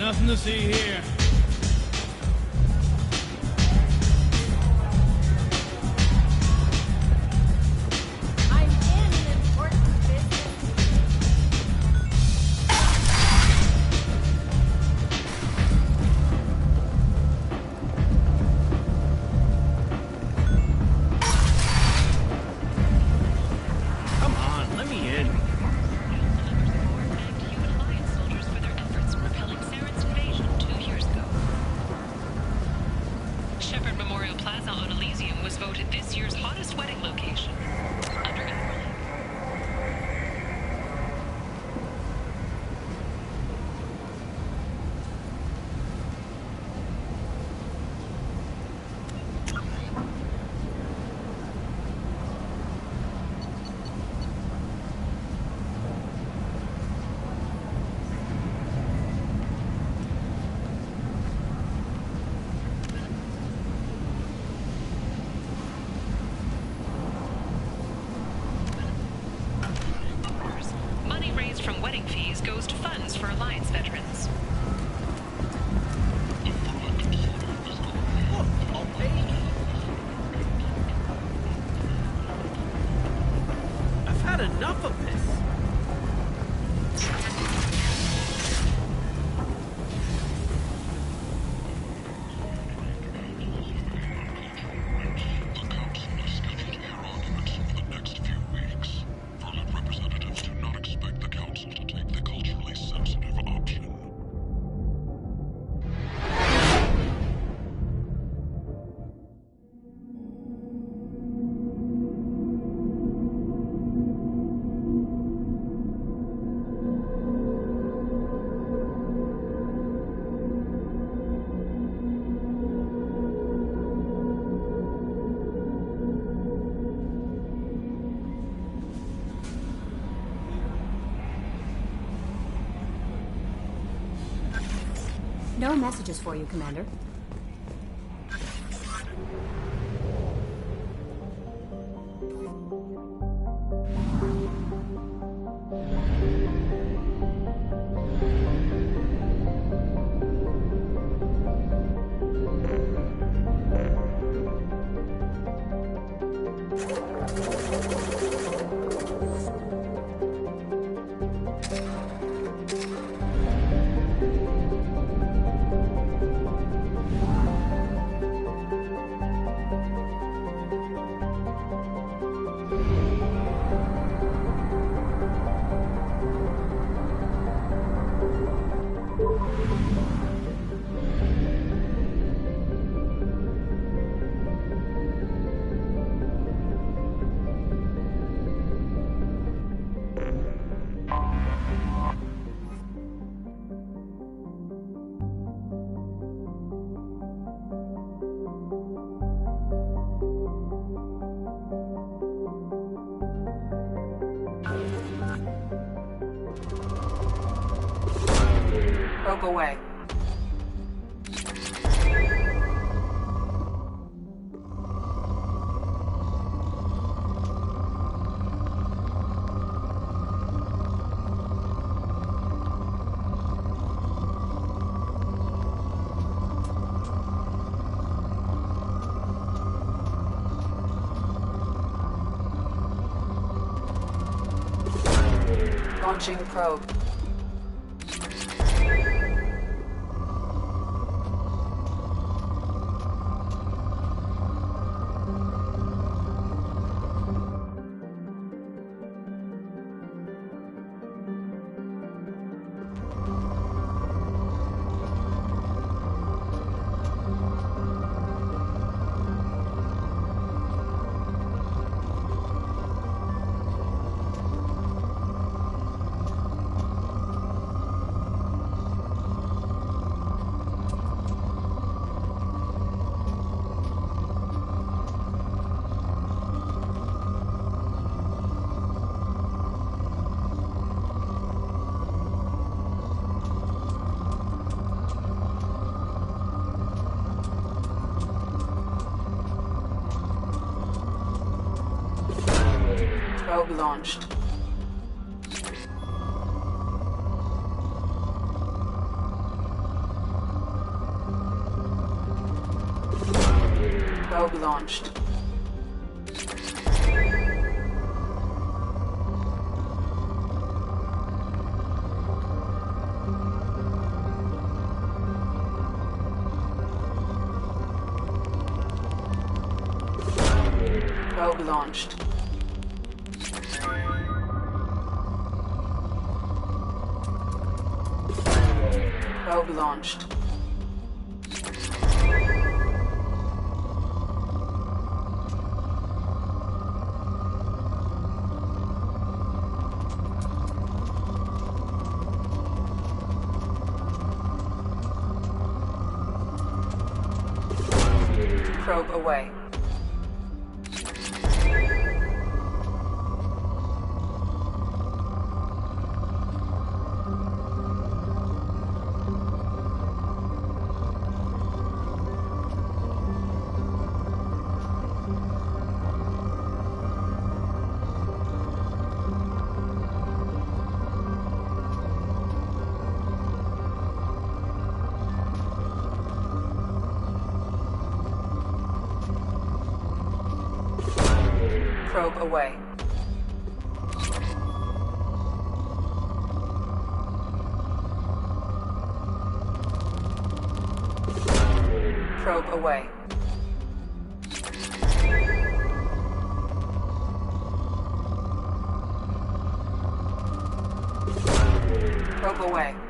Nothing to see here. I'm in an important business. Come on, let me in. Shepherd Memorial Plaza on Elysium was voted this year's hottest wedding location. Under Admiral. Money raised from wedding fees goes to funds for Alliance veterans. Look, a baby. I've had enough of this. No messages for you, Commander. Broke away. Launching probe. Probe launched. Probe launched. Probe launched. Probe launched. Probe away. Probe away. Probe away. Probe away.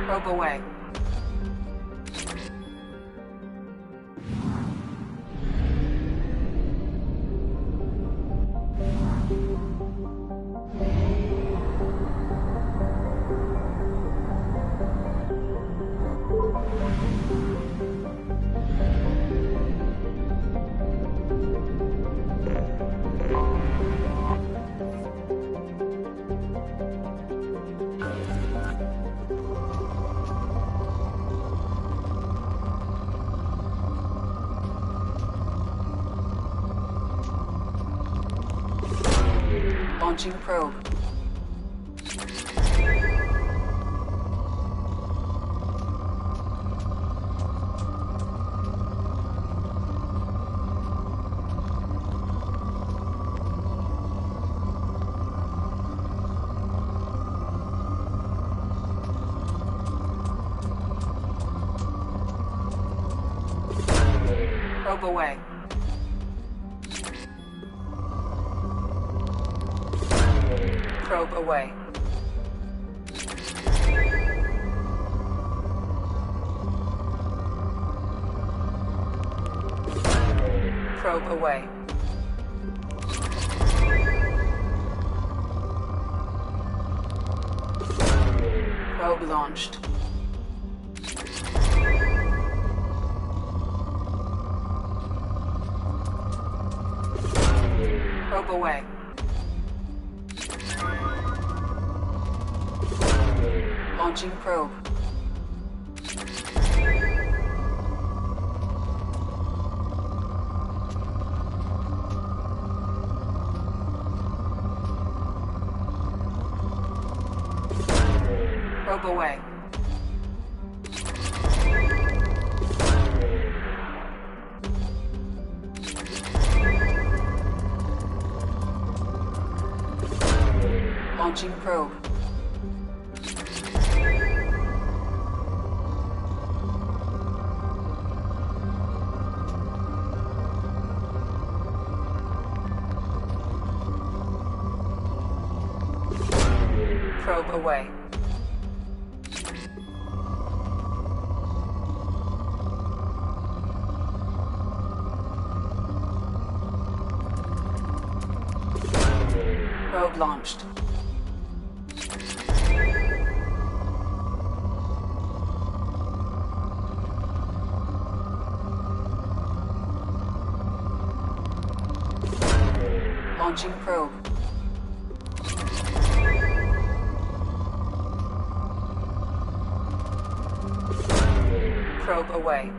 Probe away. Launching probe. Probe away. Probe away. Probe away. Probe launched. Probe away. Launching probe. Probe away. Launching probe. Probe away. Probe launched. Launching probe. Probe away.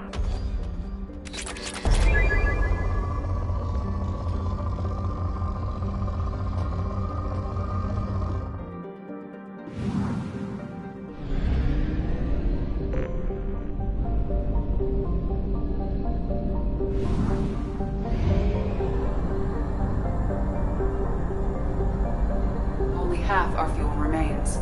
Only half our fuel remains.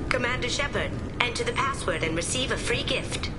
Commander Shepard, enter the password and receive a free gift.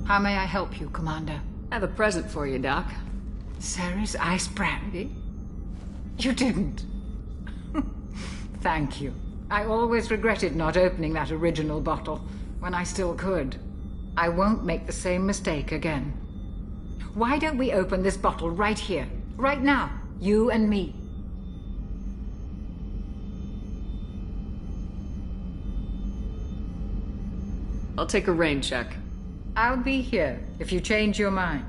How may I help you, Commander? I have a present for you, Doc. Sarah's ice brandy? You didn't. Thank you. I always regretted not opening that original bottle when I still could. I won't make the same mistake again. Why don't we open this bottle right here, right now, you and me? I'll take a rain check. I'll be here if you change your mind.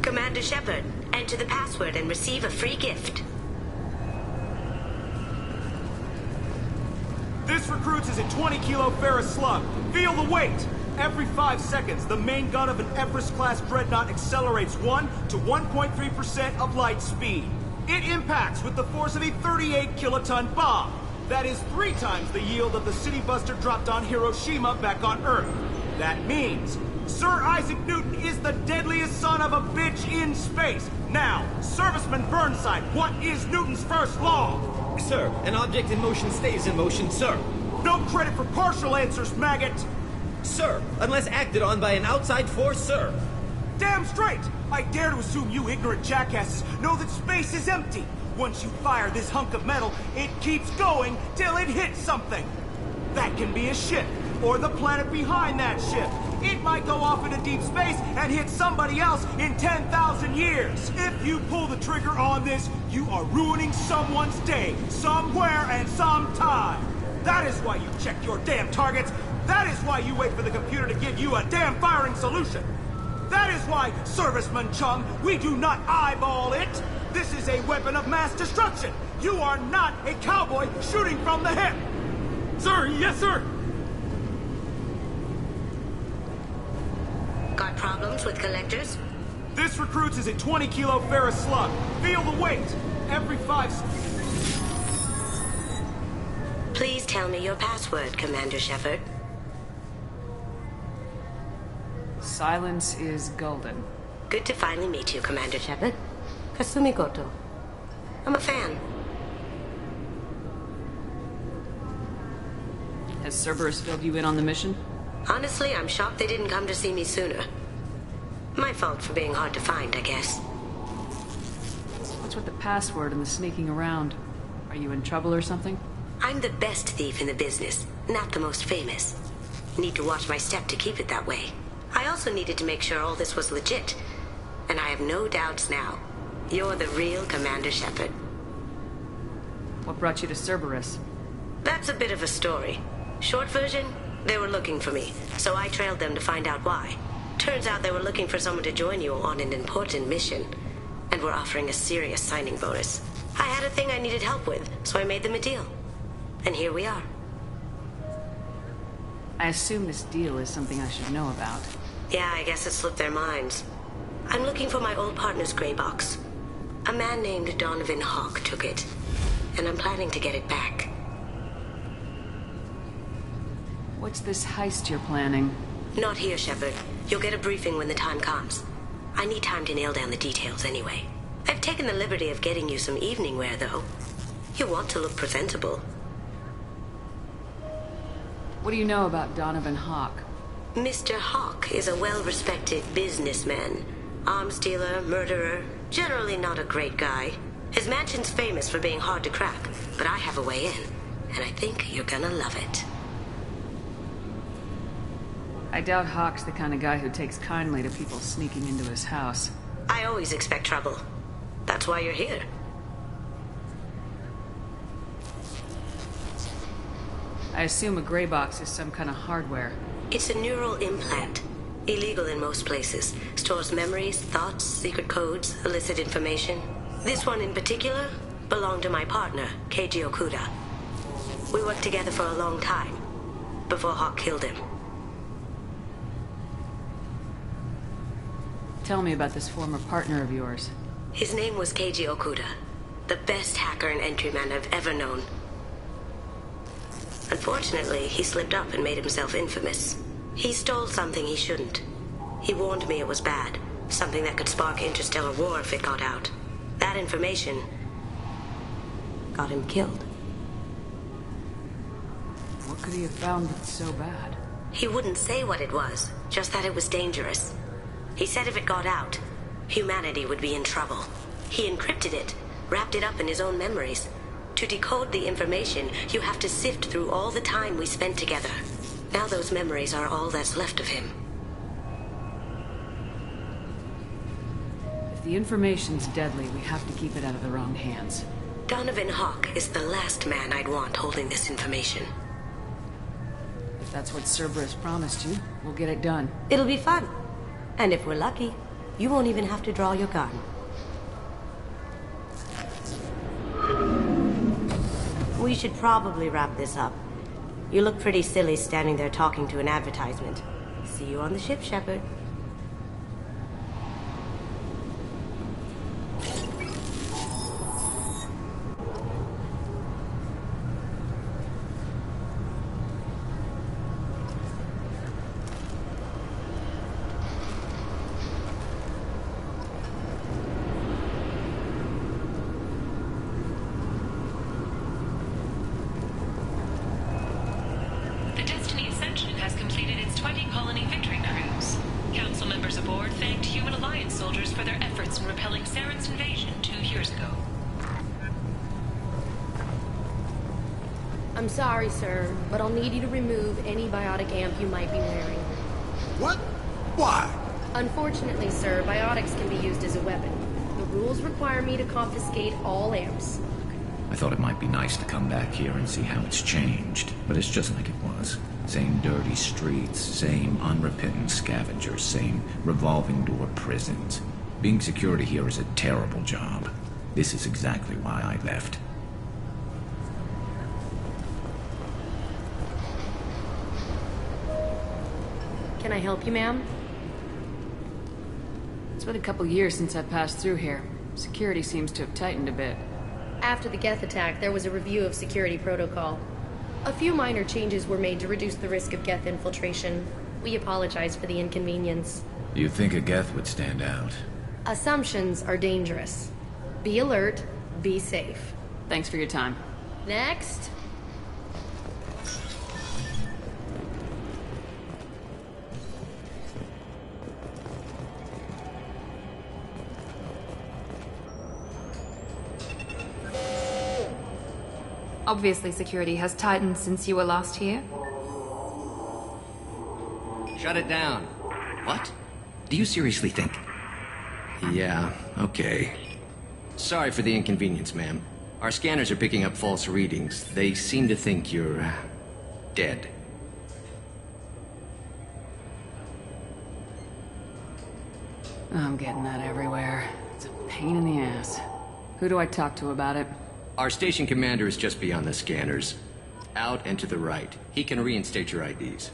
Commander Shepard, enter the password and receive a free gift. This recruits is a 20-kilo ferrous slug. Feel the weight! Every 5 seconds, the main gun of an Everest-class dreadnought accelerates 1 to 1.3% of light speed. It impacts with the force of a 38-kiloton bomb. That is 3 times the yield of the city buster dropped on Hiroshima back on Earth. That means Sir Isaac Newton is the deadliest son of a bitch in space. Now, Serviceman Burnside, what is Newton's first law? Sir, an object in motion stays in motion, sir. No credit for partial answers, maggot! Sir, unless acted on by an outside force, sir. Damn straight! I dare to assume you ignorant jackasses know that space is empty. Once you fire this hunk of metal, it keeps going till it hits something. That can be a ship, or the planet behind that ship. It might go off into deep space and hit somebody else in 10,000 years. If you pull the trigger on this, you are ruining someone's day, somewhere and sometime. That is why you check your damn targets. That is why you wait for the computer to give you a damn firing solution. That is why, Serviceman Chung, we do not eyeball it. This is a weapon of mass destruction. You are not a cowboy shooting from the hip. Sir, yes, sir. Got problems with collectors? This recruits is a 20-kilo ferrous slug. Feel the weight. Every 5 Please tell me your password, Commander Shepard. Silence is golden. Good to finally meet you, Commander Shepard. Kasumi Goto. I'm a fan. Has Cerberus filled you in on the mission? Honestly, I'm shocked they didn't come to see me sooner. My fault for being hard to find, I guess. What's with the password and the sneaking around? Are you in trouble or something? I'm the best thief in the business, not the most famous. Need to watch my step to keep it that way. I also needed to make sure all this was legit. And I have no doubts now. You're the real Commander Shepard. What brought you to Cerberus? That's a bit of a story. Short version, they were looking for me, so I trailed them to find out why. Turns out they were looking for someone to join you on an important mission, and were offering a serious signing bonus. I had a thing I needed help with, so I made them a deal. And here we are. I assume this deal is something I should know about. Yeah, I guess it slipped their minds. I'm looking for my old partner's gray box. A man named Donovan Hawk took it, and I'm planning to get it back. What's this heist you're planning? Not here, Shepard. You'll get a briefing when the time comes. I need time to nail down the details anyway. I've taken the liberty of getting you some evening wear, though. You want to look presentable. What do you know about Donovan Hawk? Mr. Hawk is a well-respected businessman. Arms dealer, murderer, generally not a great guy. His mansion's famous for being hard to crack, but I have a way in, and I think you're gonna love it. I doubt Hawk's the kind of guy who takes kindly to people sneaking into his house. I always expect trouble. That's why you're here. I assume a gray box is some kind of hardware. It's a neural implant. Illegal in most places. Stores memories, thoughts, secret codes, illicit information. This one in particular belonged to my partner, Keiji Okuda. We worked together for a long time, before Hawk killed him. Tell me about this former partner of yours. His name was Keiji Okuda, the best hacker and entryman I've ever known. Unfortunately, he slipped up and made himself infamous. He stole something he shouldn't. He warned me it was bad, something that could spark interstellar war if it got out. That information got him killed. What could he have found that's so bad? He wouldn't say what it was, just that it was dangerous. He said if it got out, humanity would be in trouble. He encrypted it, wrapped it up in his own memories. To decode the information, you have to sift through all the time we spent together. Now those memories are all that's left of him. If the information's deadly, we have to keep it out of the wrong hands. Donovan Hawk is the last man I'd want holding this information. If that's what Cerberus promised you, we'll get it done. It'll be fun. And if we're lucky, you won't even have to draw your gun. We should probably wrap this up. You look pretty silly standing there talking to an advertisement. See you on the ship, Shepard. I'm sorry, sir, but I'll need you to remove any biotic amp you might be wearing. What? Why? Unfortunately, sir, biotics can be used as a weapon. The rules require me to confiscate all amps. I thought it might be nice to come back here and see how it's changed, but it's just like it was. Same dirty streets, same unrepentant scavengers, same revolving door prisons. Being security here is a terrible job. This is exactly why I left. Can I help you, ma'am? It's been a couple years since I passed through here. Security seems to have tightened a bit. After the Geth attack, there was a review of security protocol. A few minor changes were made to reduce the risk of Geth infiltration. We apologize for the inconvenience. You'd think a Geth would stand out. Assumptions are dangerous. Be alert, be safe. Thanks for your time. Next. Obviously, security has tightened since you were last here. Shut it down. What? Do you seriously think? Yeah, okay. Sorry for the inconvenience, ma'am. Our scanners are picking up false readings. They seem to think you're dead. I'm getting that everywhere. It's a pain in the ass. Who do I talk to about it? Our station commander is just beyond the scanners. Out and to the right. He can reinstate your IDs.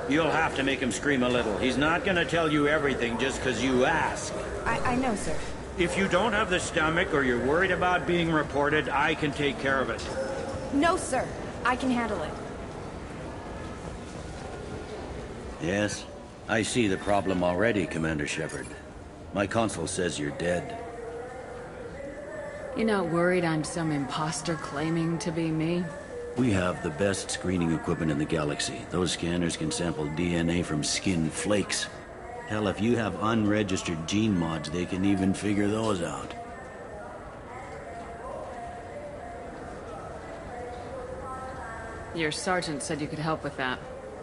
You'll have to make him scream a little. He's not gonna tell you everything just because you ask. I know, sir. If you don't have the stomach or you're worried about being reported, I can take care of it. No, sir. I can handle it. Yes, I see the problem already, Commander Shepard. My console says you're dead. You're not worried I'm some imposter claiming to be me? We have the best screening equipment in the galaxy. Those scanners can sample DNA from skin flakes. Hell, if you have unregistered gene mods, they can even figure those out. Your sergeant said you could help with that.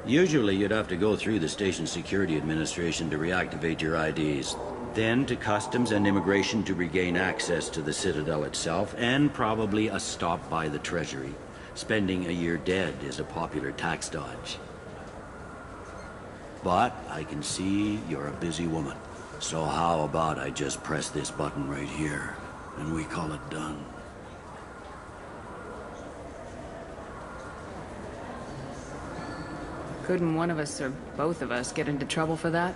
Usually you'd have to go through the Station Security Administration to reactivate your IDs. Then to Customs and Immigration to regain access to the Citadel itself, and probably a stop by the Treasury. Spending a year dead is a popular tax dodge. But I can see you're a busy woman. So how about I just press this button right here, and we call it done? Couldn't one of us, or both of us, get into trouble for that?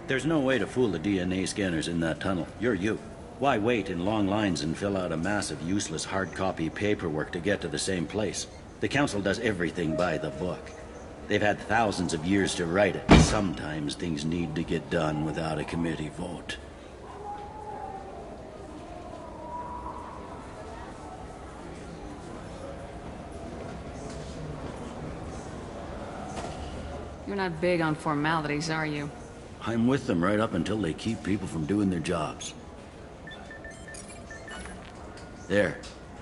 There's no way to fool the DNA scanners in that tunnel. You're you. Why wait in long lines and fill out a massive useless hard copy paperwork to get to the same place? The Council does everything by the book. They've had thousands of years to write it. Sometimes things need to get done without a committee vote. You're not big on formalities, are you? I'm with them right up until they keep people from doing their jobs. There.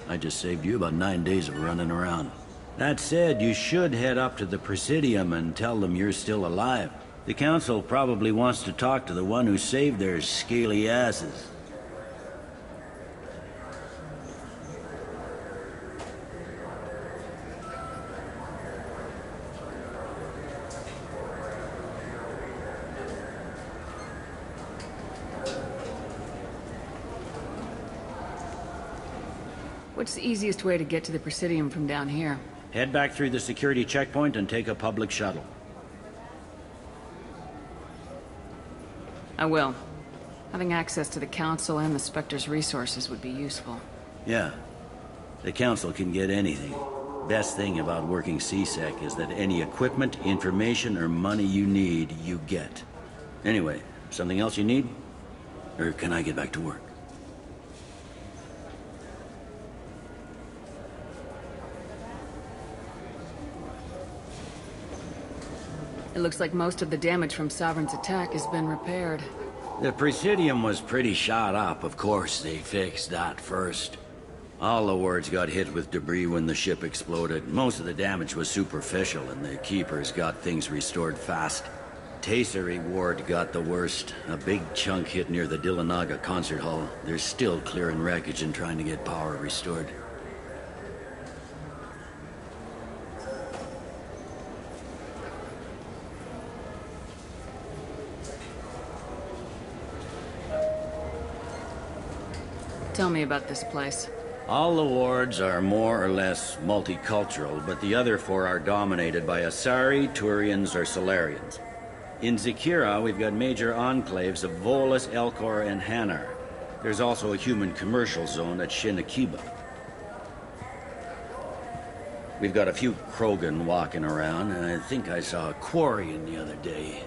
I just saved you about 9 days of running around. That said, you should head up to the Presidium and tell them you're still alive. The Council probably wants to talk to the one who saved their scaly asses. What's the easiest way to get to the Presidium from down here? Head back through the security checkpoint and take a public shuttle. I will. Having access to the Council and the Spectre's resources would be useful. Yeah. The Council can get anything. Best thing about working CSEC is that any equipment, information, or money you need, you get. Anyway, something else you need? Or can I get back to work? It looks like most of the damage from Sovereign's attack has been repaired. The Presidium was pretty shot up. Of course, they fixed that first. All the wards got hit with debris when the ship exploded. Most of the damage was superficial, and the Keepers got things restored fast. Tasery Ward got the worst. A big chunk hit near the Dillanaga concert hall. They're still clearing wreckage and trying to get power restored. Tell me about this place. All the wards are more or less multicultural, but the other four are dominated by Asari, Turians, or Solarians. In Zakira, we've got major enclaves of Volus, Elcor, and Hanar. There's also a human commercial zone at Shinakiba. We've got a few Krogan walking around, and I think I saw a Quarian the other day.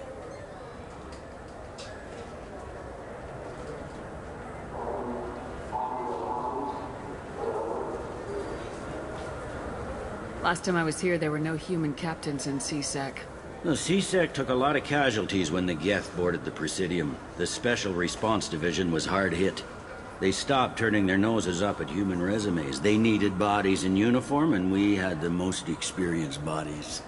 Last time I was here, there were no human captains in CSEC. The CSEC took a lot of casualties when the Geth boarded the Presidium. The Special Response Division was hard hit. They stopped turning their noses up at human resumes. They needed bodies in uniform, and we had the most experienced bodies.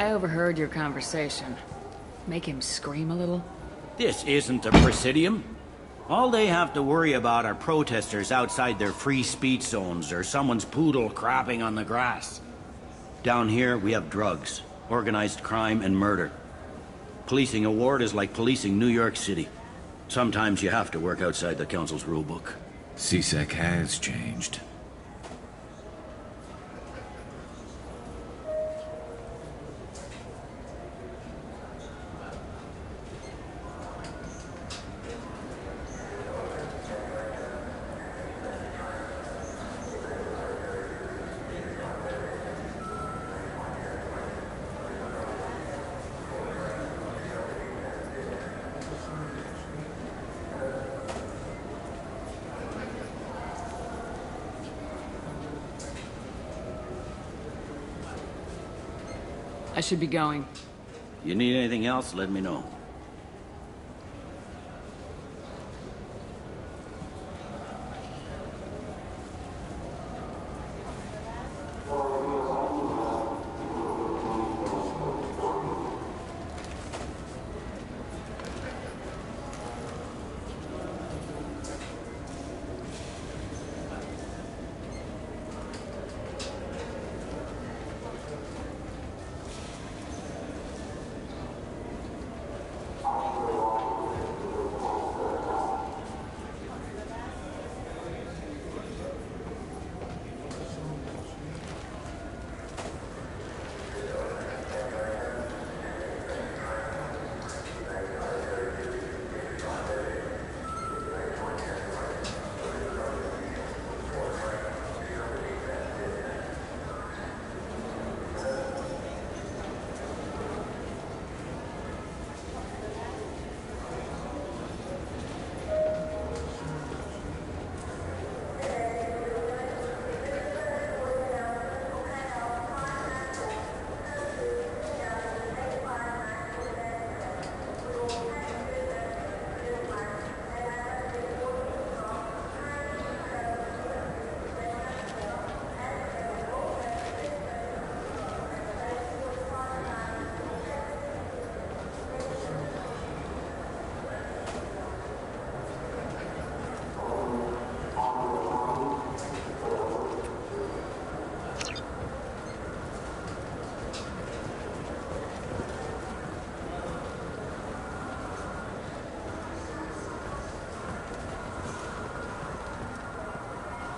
I overheard your conversation. Make him scream a little? This isn't a Presidium. All they have to worry about are protesters outside their free speech zones or someone's poodle crapping on the grass. Down here, we have drugs, organized crime, and murder. Policing a ward is like policing New York City. Sometimes you have to work outside the Council's rulebook. CSEC has changed. I should be going. You need anything else, let me know.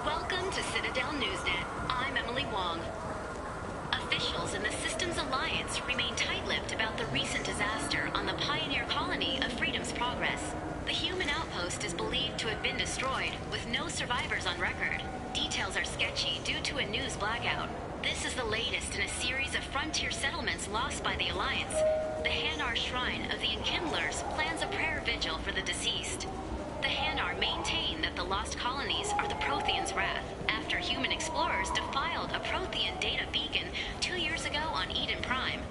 Welcome to Citadel Newsnet. I'm Emily Wong. Officials in the Systems Alliance remain tight-lipped about the recent disaster on the pioneer colony of Freedom's Progress. The human outpost is believed to have been destroyed, with no survivors on record. Details are sketchy due to a news blackout. This is the latest in a series of frontier settlements lost by the Alliance. The Hanar Shrine of the Enkindlers plans a prayer vigil for the deceased. The Hanar maintain that the lost colonies are the Protheans' wrath, after human explorers defiled a Prothean data beacon 2 years ago on Eden Prime.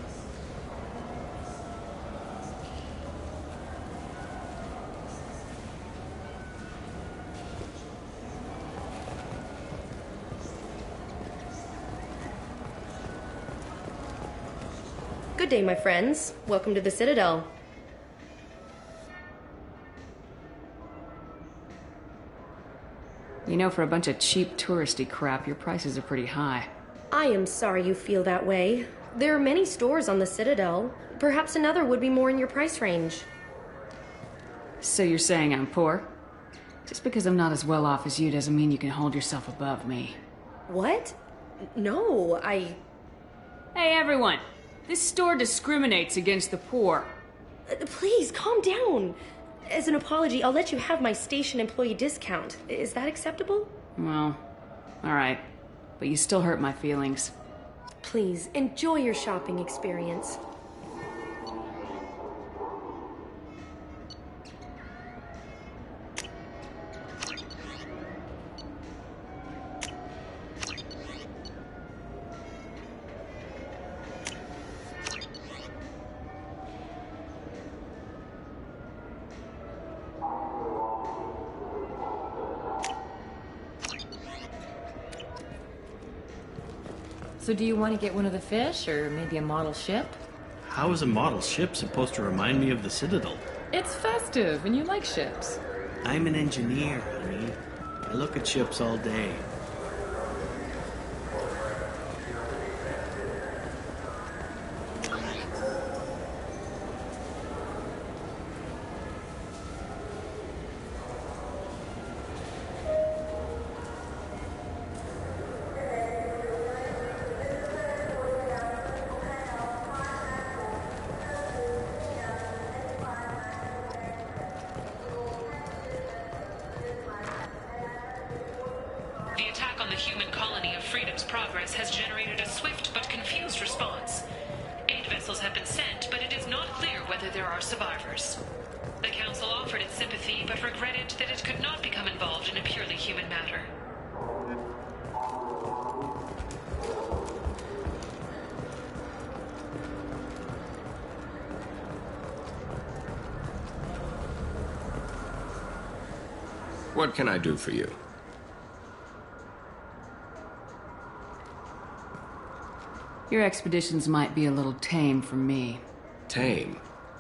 Good day, my friends. Welcome to the Citadel. You know, for a bunch of cheap touristy crap, your prices are pretty high. I am sorry you feel that way. There are many stores on the Citadel. Perhaps another would be more in your price range. So you're saying I'm poor? Just because I'm not as well off as you doesn't mean you can hold yourself above me. What? No, Hey, everyone! This store discriminates against the poor. Please, calm down. As an apology, I'll let you have my station employee discount. Is that acceptable? Well, alright. But you still hurt my feelings. Please, enjoy your shopping experience. So do you want to get one of the fish, or maybe a model ship? How is a model ship supposed to remind me of the Citadel? It's festive, and you like ships. I'm an engineer, honey. I look at ships all day. The attack on the human colony of Freedom's Progress has generated a swift but confused response. Aid vessels have been sent, but it is not clear whether there are survivors. The Council offered its sympathy, but regretted that it could not become involved in a purely human matter. What can I do for you? Your expeditions might be a little tame for me. Tame?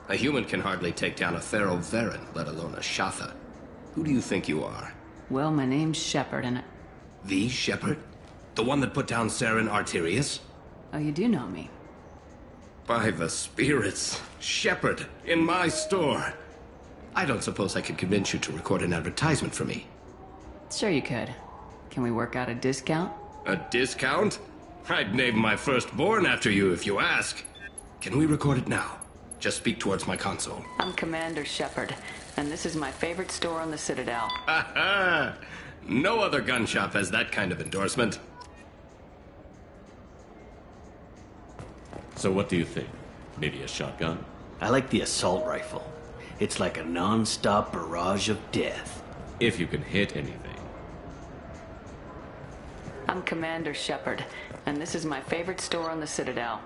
A human can hardly take down a Pharaoh Varen, let alone a Shatha. Who do you think you are? Well, my name's Shepard, and The Shepard? The one that put down Saren Arterius? Oh, you do know me. By the spirits. Shepard, in my store. I don't suppose I could convince you to record an advertisement for me. Sure you could. Can we work out a discount? A discount? I'd name my firstborn after you if you ask. Can we record it now? Just speak towards my console. I'm Commander Shepard, and this is my favorite store on the Citadel. Ha ha! No other gun shop has that kind of endorsement. So what do you think? Maybe a shotgun? I like the assault rifle. It's like a non-stop barrage of death. If you can hit anything. I'm Commander Shepard, and this is my favorite store on the Citadel.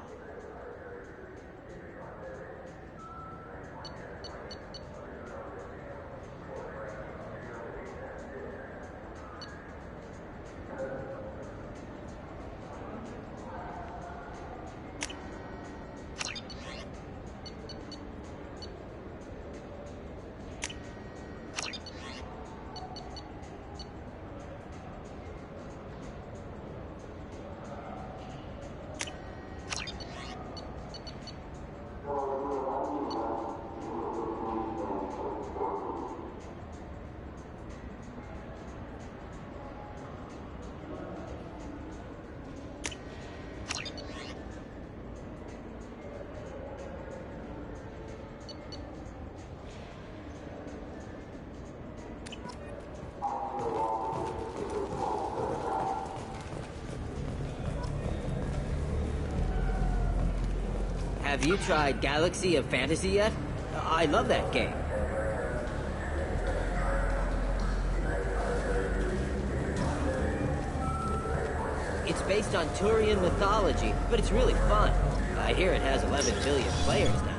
Have you tried Galaxy of Fantasy yet? I love that game. It's based on Turian mythology, but it's really fun. I hear it has 11 billion players now.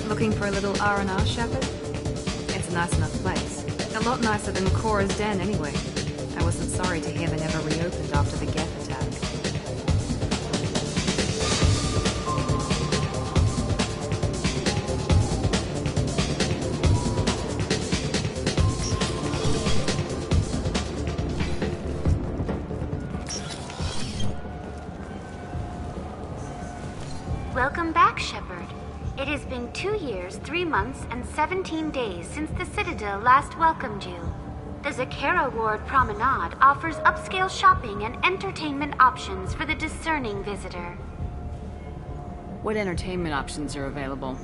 Looking for a little R&R, Shepard? It's a nice enough place. A lot nicer than Cora's den, anyway. I wasn't sorry to hear they never reopened after the Geth attack. 3 months and 17 days since the Citadel last welcomed you. The Zakera Ward Promenade offers upscale shopping and entertainment options for the discerning visitor. What entertainment options are available?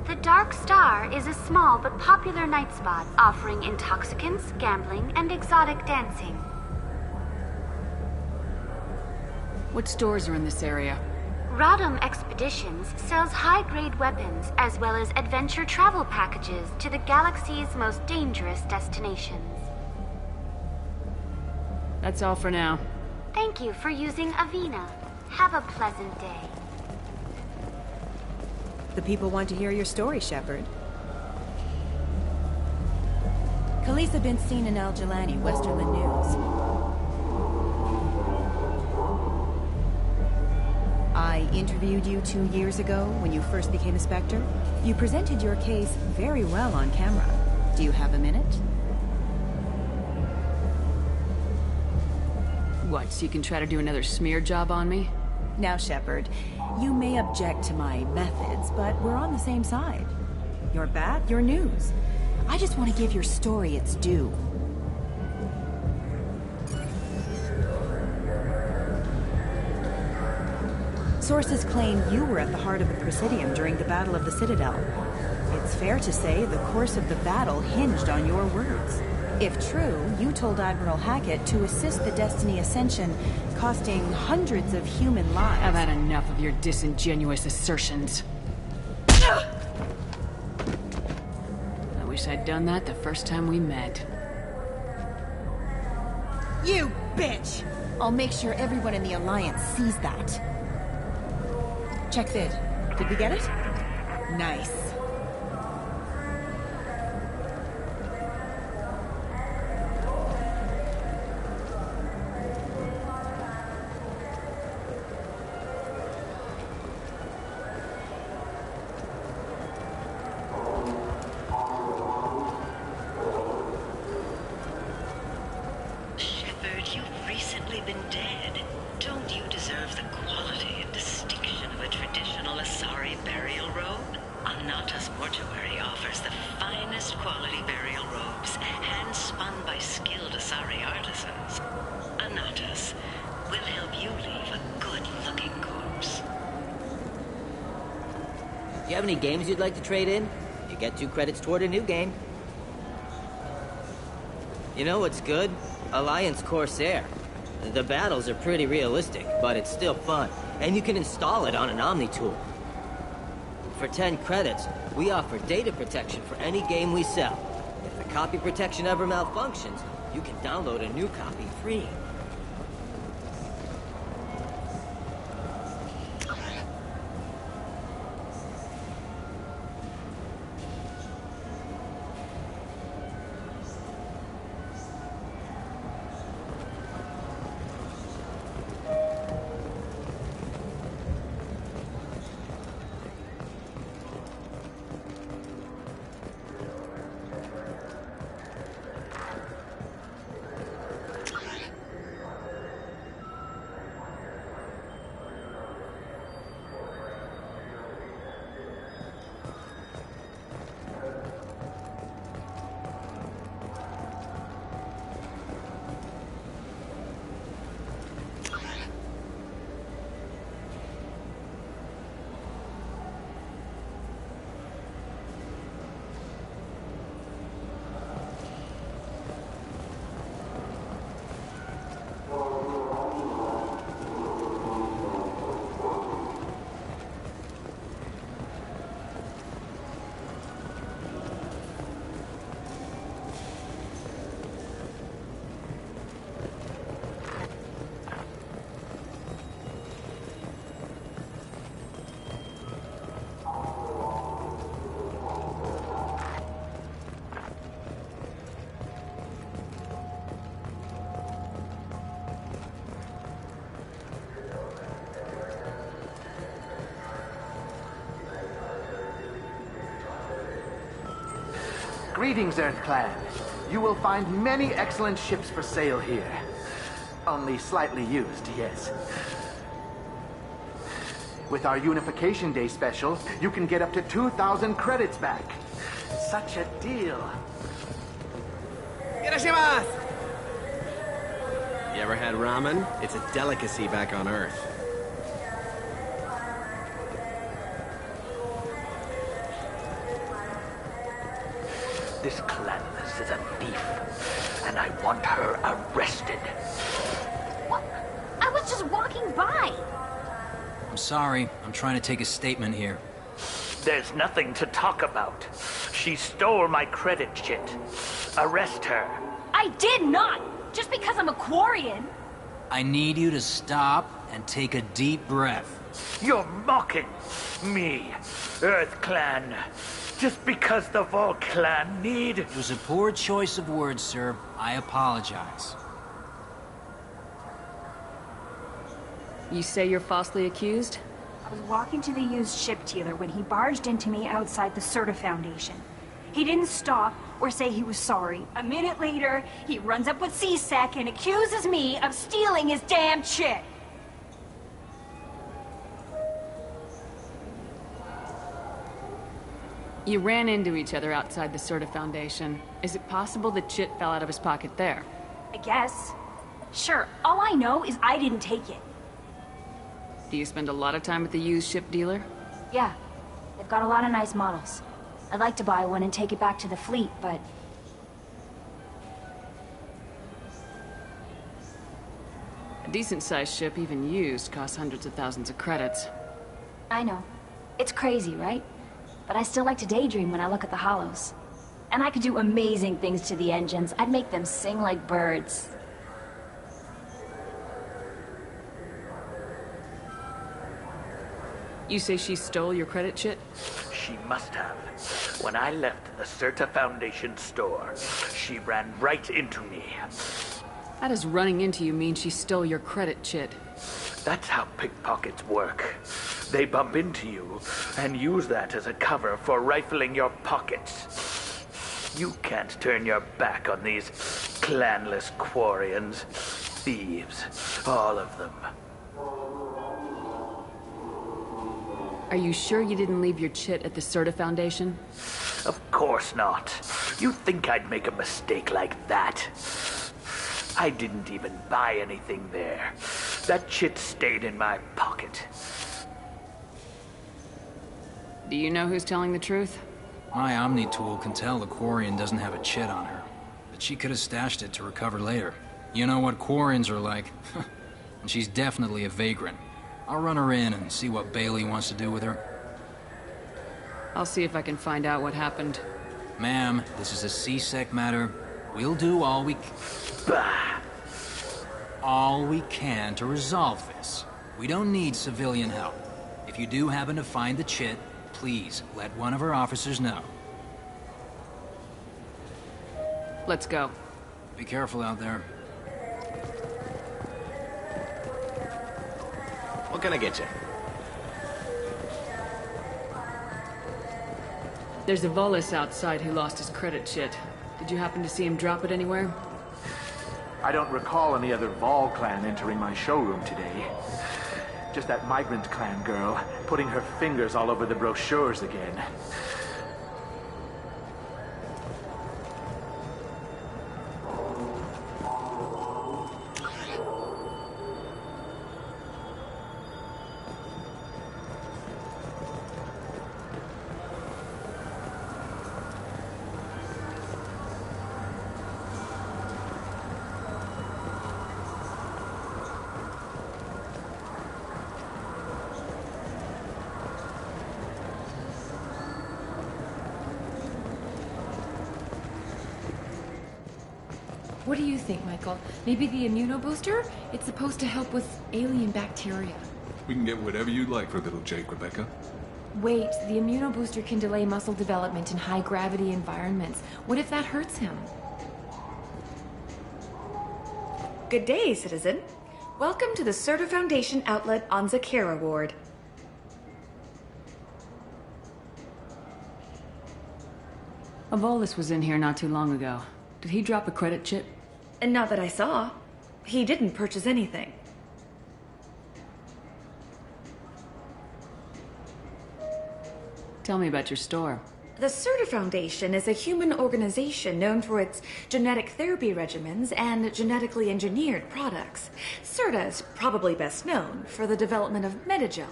The Dark Star is a small but popular night spot offering intoxicants, gambling, and exotic dancing. What stores are in this area? Rodham Expeditions sells high-grade weapons as well as adventure travel packages to the galaxy's most dangerous destinations. That's all for now. Thank you for using Avina. Have a pleasant day. The people want to hear your story, Shepard. Khaleesa bint Sinan al-Jalani, Westerland News. I interviewed you 2 years ago when you first became a Spectre. You presented your case very well on camera. Do you have a minute? What, so you can try to do another smear job on me? Now, Shepard, you may object to my methods, but we're on the same side. You're bad, you're news. I just want to give your story its due. Sources claim you were at the heart of the Presidium during the Battle of the Citadel. It's fair to say the course of the battle hinged on your words. If true, you told Admiral Hackett to assist the Destiny Ascension, costing hundreds of human lives. I've had enough of your disingenuous assertions. I wish I'd done that the first time we met. You bitch! I'll make sure everyone in the Alliance sees that. Check vid. Did we get it? Nice. Shepard, you've recently been dead. Don't you deserve the quality and distinction of a traditional Asari burial robe? Anata's mortuary offers the finest quality burial robes, hand-spun by skilled Asari artisans. Anata's will help you leave a good-looking corpse. Do you have any games you'd like to trade in? You get 2 credits toward a new game. You know what's good? Alliance Corsair. The battles are pretty realistic, but it's still fun. And you can install it on an Omni tool. For 10 credits, we offer data protection for any game we sell. If the copy protection ever malfunctions, you can download a new copy free. Greetings, Earth-Clan. You will find many excellent ships for sale here. Only slightly used, yes. With our Unification Day special, you can get up to 2,000 credits back. Such a deal. Irashimasu! You ever had ramen? It's a delicacy back on Earth. This Clanless is a thief, and I want her arrested. What? I was just walking by. I'm sorry. I'm trying to take a statement here. There's nothing to talk about. She stole my credit chit. Arrest her. I did not! Just because I'm a Quarian. I need you to stop and take a deep breath. You're mocking me, Earth Clan. Just because the Vol Clan need... It was a poor choice of words, sir. I apologize. You say you're falsely accused? I was walking to the used ship dealer when he barged into me outside the Serta Foundation. He didn't stop or say he was sorry. A minute later, he runs up with C-Sec and accuses me of stealing his damn chit. You ran into each other outside the Serta Foundation. Is it possible the chit fell out of his pocket there? I guess. Sure, all I know is I didn't take it. Do you spend a lot of time at the used ship dealer? Yeah, they've got a lot of nice models. I'd like to buy one and take it back to the fleet, but... A decent-sized ship, even used, costs hundreds of thousands of credits. I know. It's crazy, right? But I still like to daydream when I look at the hollows. And I could do amazing things to the engines. I'd make them sing like birds. You say she stole your credit chit? She must have. When I left the Serta Foundation store, she ran right into me. How does running into you mean she stole your credit chit? That's how pickpockets work. They bump into you and use that as a cover for rifling your pockets. You can't turn your back on these clanless Quarians. Thieves, all of them. Are you sure you didn't leave your chit at the Serta Foundation? Of course not. You think I'd make a mistake like that? I didn't even buy anything there. That chit stayed in my pocket. Do you know who's telling the truth? My Omni tool can tell the Quarian doesn't have a chit on her, but she could have stashed it to recover later. You know what Quarians are like. And she's definitely a vagrant. I'll run her in and see what Bailey wants to do with her. I'll see if I can find out what happened. Ma'am, this is a C-Sec matter. We'll do all we can to resolve this. We don't need civilian help. If you do happen to find the chit, please let one of our officers know. Let's go. Be careful out there. What can I get you? There's a Volus outside who lost his credit chit. Did you happen to see him drop it anywhere? I don't recall any other Vol clan entering my showroom today. Just that migrant clan girl putting her fingers all over the brochures again. What do you think, Michael? Maybe the immunobooster? It's supposed to help with alien bacteria. We can get whatever you like for little Jake, Rebecca. Wait, the immunobooster can delay muscle development in high-gravity environments. What if that hurts him? Good day, citizen. Welcome to the Serta Foundation outlet on Zakera Ward. A Volus was in here not too long ago. Did he drop a credit chit? And not that I saw. He didn't purchase anything. Tell me about your store. The Citadel Foundation is a human organization known for its genetic therapy regimens and genetically engineered products. CERTA is probably best known for the development of Metagel.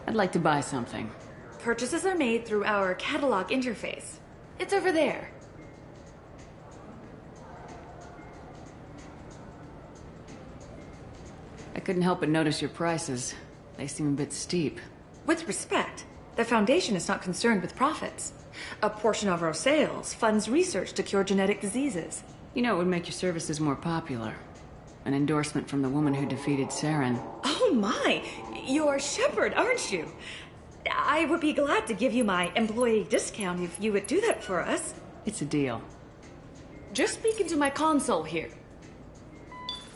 I'd like to buy something. Purchases are made through our catalog interface. It's over there. I couldn't help but notice your prices. They seem a bit steep. With respect, the Foundation is not concerned with profits. A portion of our sales funds research to cure genetic diseases. You know, it would make your services more popular. An endorsement from the woman who defeated Saren. Oh my! You're Shepard, aren't you? I would be glad to give you my employee discount if you would do that for us. It's a deal. Just speaking to my console here.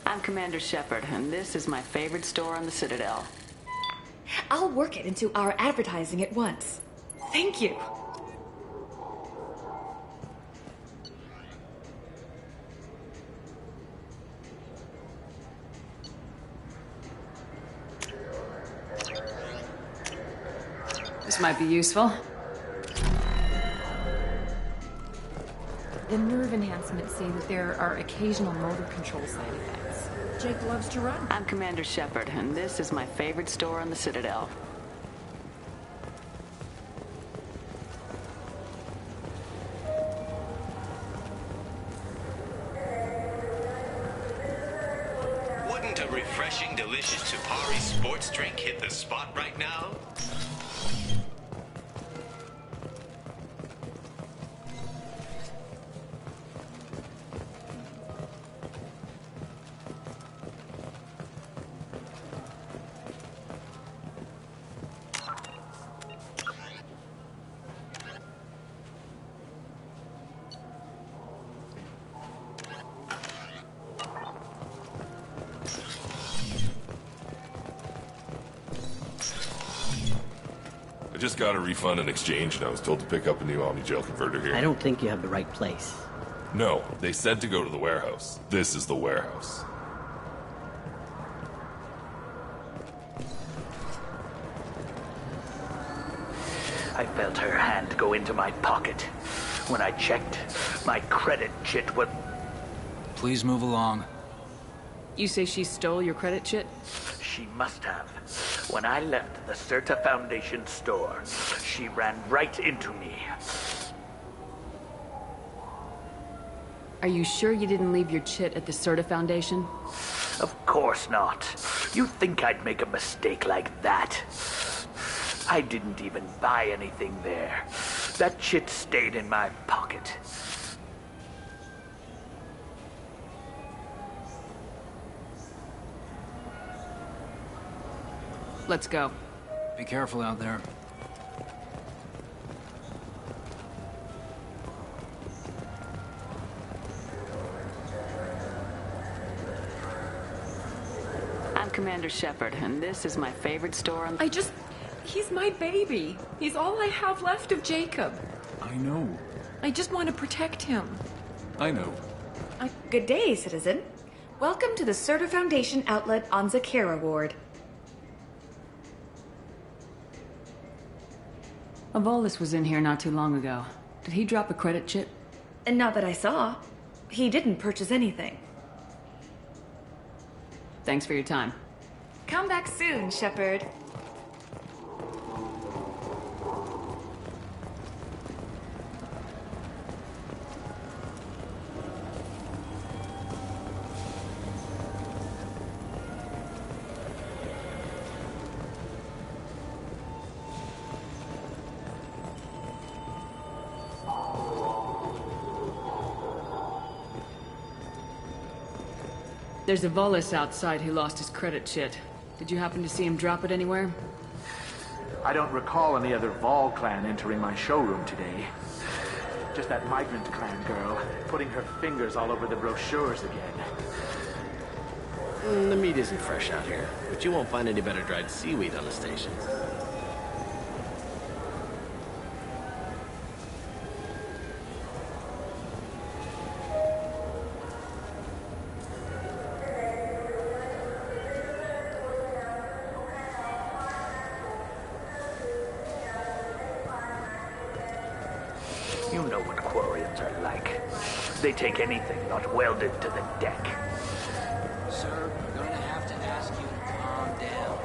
I'm Commander Shepard, and this is my favorite store on the Citadel. I'll work it into our advertising at once. Thank you. This might be useful. The nerve enhancements say that there are occasional motor control side effects. Jake loves to run. I'm Commander Shepard, and this is my favorite store on the Citadel. Wouldn't a refreshing, delicious Tupari sports drink hit the spot right now? I just got a refund and exchange, and I was told to pick up a new Omni-Gel converter here. I don't think you have the right place. No, they said to go to the warehouse. This is the warehouse. I felt her hand go into my pocket. When I checked, my credit chit was... Please move along. You say she stole your credit chit? She must have. When I left the Certa Foundation store, she ran right into me. Are you sure you didn't leave your chit at the Certa Foundation? Of course not. You think I'd make a mistake like that? I didn't even buy anything there. That chit stayed in my pocket. Let's go. Be careful out there. I'm Commander Shepard, and this is my favorite store on... He's my baby. He's all I have left of Jacob. I know. I just want to protect him. I know. Good day, citizen. Welcome to the Certa Foundation outlet on Zakera Ward. Avolis was in here not too long ago. Did he drop a credit chit? Not that I saw. He didn't purchase anything. Thanks for your time. Come back soon, Shepard. There's a Avolis outside who lost his credit chit. Did you happen to see him drop it anywhere? I don't recall any other Vol clan entering my showroom today. Just that migrant clan girl putting her fingers all over the brochures again. The meat isn't fresh out here, but you won't find any better dried seaweed on the stations. You know what Quarians are like. They take anything not welded to the deck. Sir, I'm gonna have to ask you to calm down.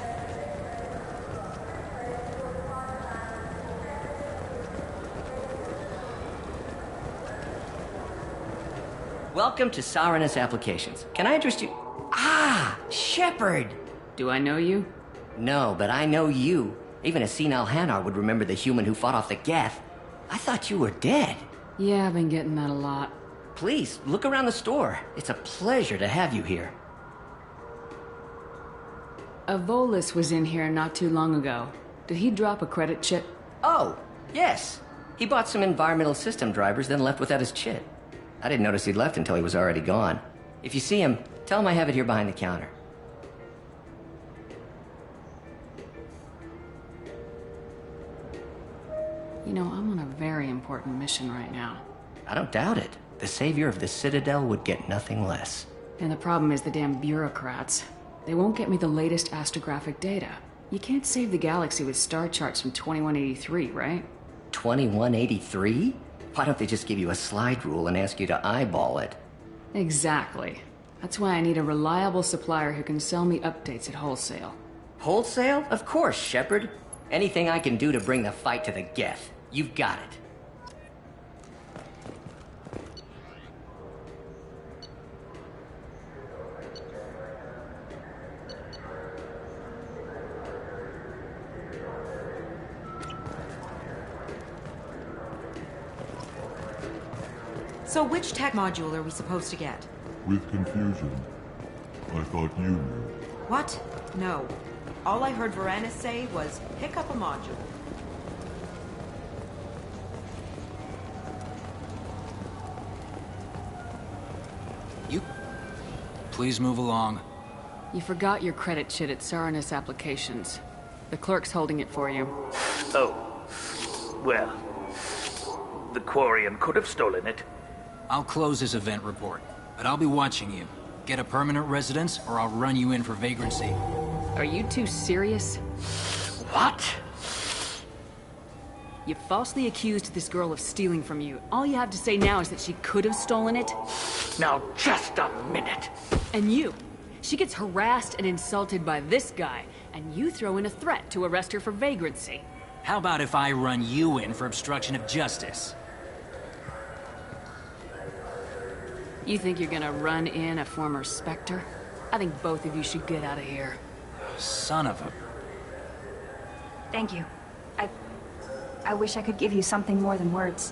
Welcome to Saranus Applications. Can I interest you? Ah, Shepard! Do I know you? No, but I know you. Even a senile Hanar would remember the human who fought off the Geth. I thought you were dead. Yeah, I've been getting that a lot. Please, look around the store. It's a pleasure to have you here. A Volus was in here not too long ago. Did he drop a credit chip? Oh, yes. He bought some environmental system drivers, then left without his chip. I didn't notice he'd left until he was already gone. If you see him, tell him I have it here behind the counter. You know, I'm on a very important mission right now. I don't doubt it. The savior of the Citadel would get nothing less. And the problem is the damn bureaucrats. They won't get me the latest astrographic data. You can't save the galaxy with star charts from 2183, right? 2183? Why don't they just give you a slide rule and ask you to eyeball it? Exactly. That's why I need a reliable supplier who can sell me updates at wholesale. Wholesale? Of course, Shepard. Anything I can do to bring the fight to the Geth. You've got it. So which tech module are we supposed to get? With confusion. I thought you knew. What? No. All I heard Varanus say was, pick up a module. You... Please move along. You forgot your credit chit at Saranus Applications. The clerk's holding it for you. Oh. Well, the Quarian could have stolen it. I'll close this event report, but I'll be watching you. Get a permanent residence, or I'll run you in for vagrancy. Are you two serious? What? You falsely accused this girl of stealing from you. All you have to say now is that she could have stolen it? Now, just a minute. And you. She gets harassed and insulted by this guy, and you throw in a threat to arrest her for vagrancy. How about if I run you in for obstruction of justice? You think you're gonna run in a former Spectre? I think both of you should get out of here. Son of a... Thank you. I wish I could give you something more than words.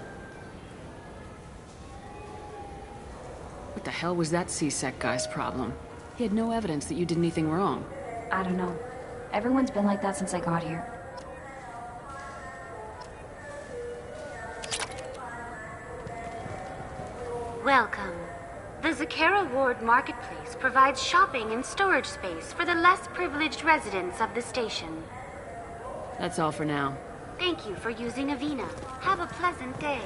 What the hell was that C-Sec guy's problem? He had no evidence that you did anything wrong. I don't know. Everyone's been like that since I got here. Welcome. The Zakara Ward Marketplace provides shopping and storage space for the less privileged residents of the station. That's all for now. Thank you for using Avena. Have a pleasant day.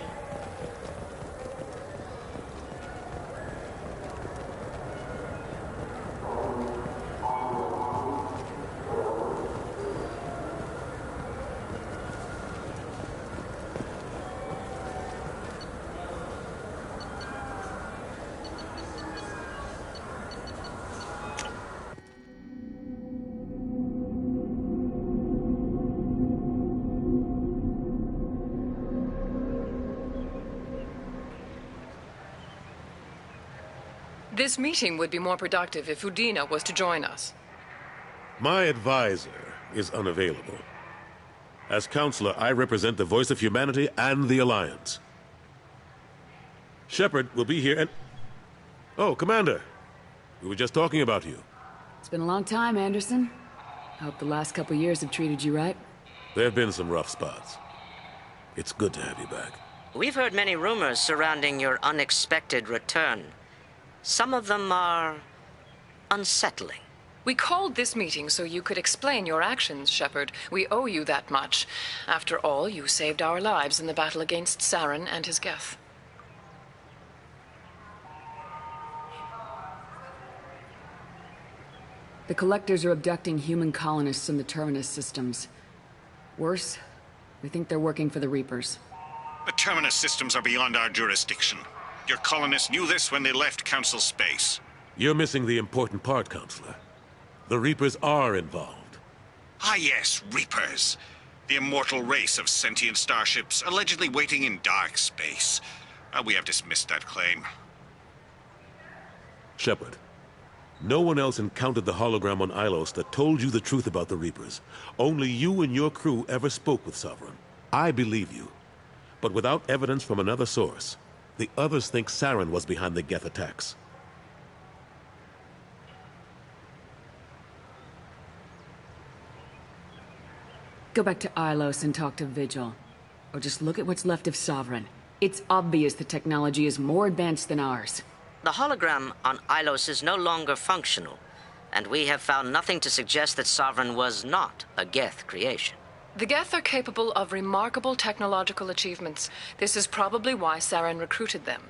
This meeting would be more productive if Udina was to join us. My advisor is unavailable. As counselor, I represent the voice of humanity and the Alliance. Shepard will be here and... Oh, Commander. We were just talking about you. It's been a long time, Anderson. I hope the last couple years have treated you right. There have been some rough spots. It's good to have you back. We've heard many rumors surrounding your unexpected return. Some of them are unsettling. We called this meeting so you could explain your actions, Shepard. We owe you that much. After all, you saved our lives in the battle against Saren and his Geth. The Collectors are abducting human colonists in the Terminus systems. Worse, we think they're working for the Reapers. The Terminus systems are beyond our jurisdiction. Your colonists knew this when they left Council space. You're missing the important part, Counselor. The Reapers are involved. Ah yes, Reapers. The immortal race of sentient starships allegedly waiting in dark space. We have dismissed that claim. Shepard, no one else encountered the hologram on Ilos that told you the truth about the Reapers. Only you and your crew ever spoke with Sovereign. I believe you. But without evidence from another source, the others think Saren was behind the Geth attacks. Go back to Ilos and talk to Vigil. Or just look at what's left of Sovereign. It's obvious the technology is more advanced than ours. The hologram on Ilos is no longer functional, and we have found nothing to suggest that Sovereign was not a Geth creation. The Geth are capable of remarkable technological achievements. This is probably why Saren recruited them.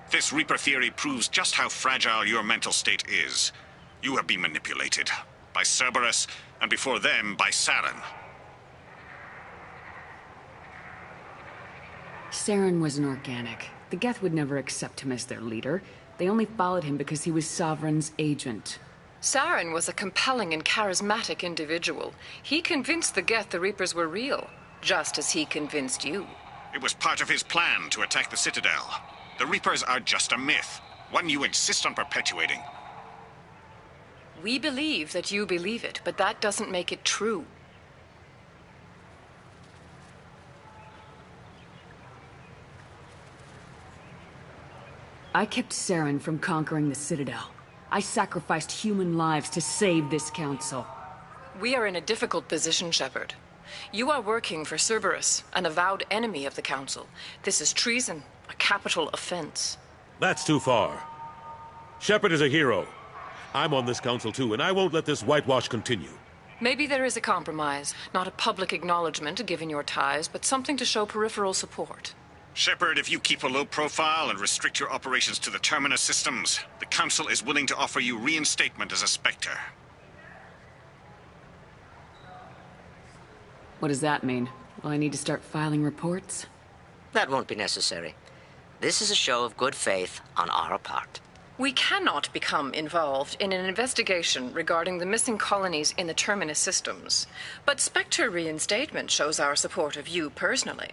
This Reaper theory proves just how fragile your mental state is. You have been manipulated. By Cerberus, and before them, by Saren. Saren was an organic. The Geth would never accept him as their leader. They only followed him because he was Sovereign's agent. Saren was a compelling and charismatic individual. He convinced the Geth the Reapers were real, just as he convinced you. It was part of his plan to attack the Citadel. The Reapers are just a myth, one you insist on perpetuating. We believe that you believe it, but that doesn't make it true. I kept Saren from conquering the Citadel. I sacrificed human lives to save this council. We are in a difficult position, Shepard. You are working for Cerberus, an avowed enemy of the Council. This is treason, a capital offense. That's too far. Shepard is a hero. I'm on this council too, and I won't let this whitewash continue. Maybe there is a compromise. Not a public acknowledgement given your ties, but something to show peripheral support. Shepard, if you keep a low profile and restrict your operations to the Terminus systems, the Council is willing to offer you reinstatement as a Spectre. What does that mean? Will I need to start filing reports? That won't be necessary. This is a show of good faith on our part. We cannot become involved in an investigation regarding the missing colonies in the Terminus systems, but Spectre reinstatement shows our support of you personally.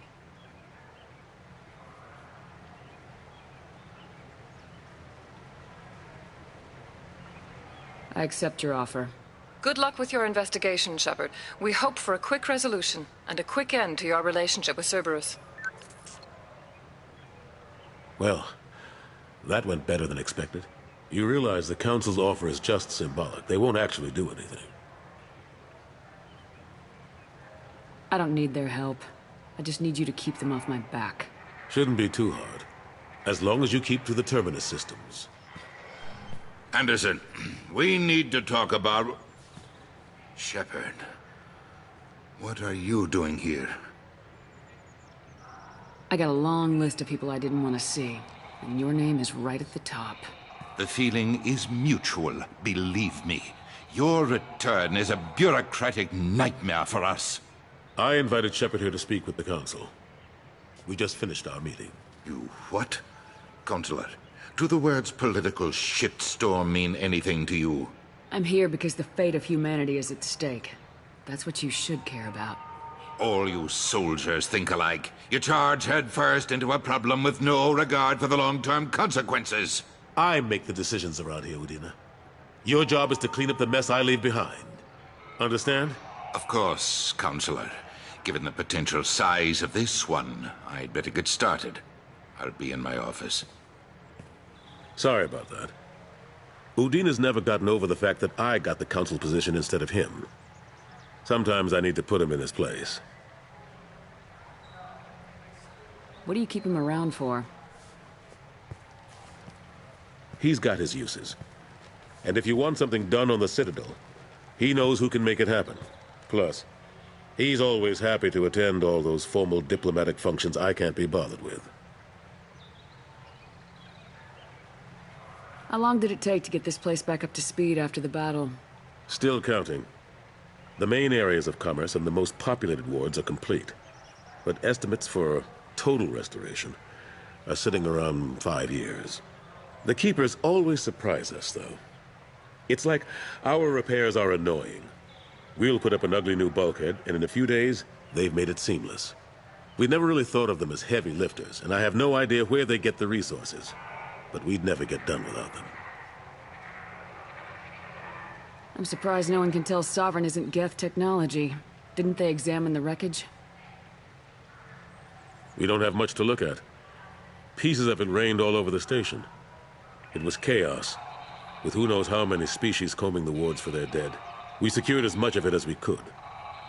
I accept your offer. Good luck with your investigation, Shepard. We hope for a quick resolution and a quick end to your relationship with Cerberus. Well, that went better than expected. You realize the Council's offer is just symbolic. They won't actually do anything. I don't need their help. I just need you to keep them off my back. Shouldn't be too hard. As long as you keep to the Terminus systems. Anderson, we need to talk about... Shepard. What are you doing here? I got a long list of people I didn't want to see, and your name is right at the top. The feeling is mutual, believe me. Your return is a bureaucratic nightmare for us. I invited Shepard here to speak with the Council. We just finished our meeting. You what? Counselor, do the words political shitstorm mean anything to you? I'm here because the fate of humanity is at stake. That's what you should care about. All you soldiers think alike. You charge headfirst into a problem with no regard for the long-term consequences. I make the decisions around here, Udina. Your job is to clean up the mess I leave behind. Understand? Of course, Counselor. Given the potential size of this one, I'd better get started. I'll be in my office. Sorry about that. Udina's never gotten over the fact that I got the Council position instead of him. Sometimes I need to put him in his place. What do you keep him around for? He's got his uses. And if you want something done on the Citadel, he knows who can make it happen. Plus, he's always happy to attend all those formal diplomatic functions I can't be bothered with. How long did it take to get this place back up to speed after the battle? Still counting. The main areas of commerce and the most populated wards are complete. But estimates for total restoration, are sitting around 5 years. The Keepers always surprise us, though. It's like our repairs are annoying. We'll put up an ugly new bulkhead, and in a few days, they've made it seamless. We never really thought of them as heavy lifters, and I have no idea where they get the resources. But we'd never get done without them. I'm surprised no one can tell Sovereign isn't Geth technology. Didn't they examine the wreckage? We don't have much to look at. Pieces of it rained all over the station. It was chaos, with who knows how many species combing the wards for their dead. We secured as much of it as we could.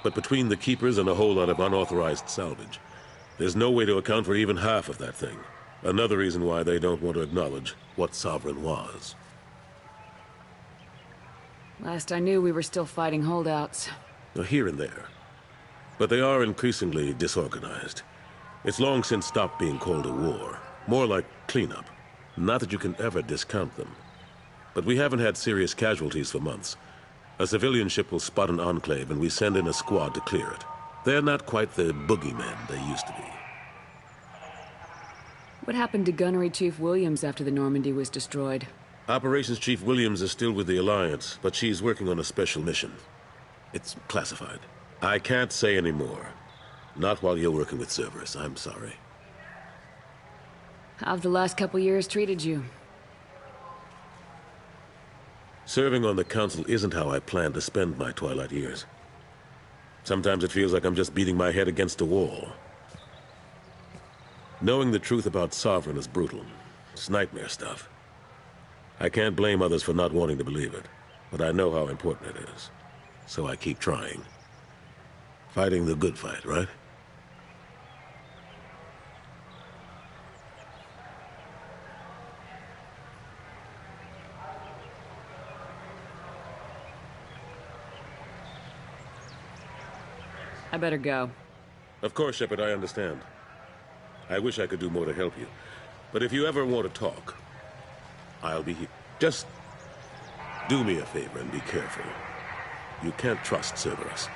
But between the Keepers and a whole lot of unauthorized salvage, there's no way to account for even half of that thing. Another reason why they don't want to acknowledge what Sovereign was. Last I knew, we were still fighting holdouts. Here and there. But they are increasingly disorganized. It's long since stopped being called a war. More like cleanup. Not that you can ever discount them. But we haven't had serious casualties for months. A civilian ship will spot an enclave and we send in a squad to clear it. They're not quite the boogeymen they used to be. What happened to Gunnery Chief Williams after the Normandy was destroyed? Operations Chief Williams is still with the Alliance, but she's working on a special mission. It's classified. I can't say any more. Not while you're working with Cerberus, I'm sorry. How have the last couple years treated you? Serving on the Council isn't how I plan to spend my twilight years. Sometimes it feels like I'm just beating my head against a wall. Knowing the truth about Sovereign is brutal. It's nightmare stuff. I can't blame others for not wanting to believe it, but I know how important it is. So I keep trying. Fighting the good fight, right? I better go. Of course, Shepard, I understand. I wish I could do more to help you. But if you ever want to talk, I'll be here. Just do me a favor and be careful. You can't trust Cerberus.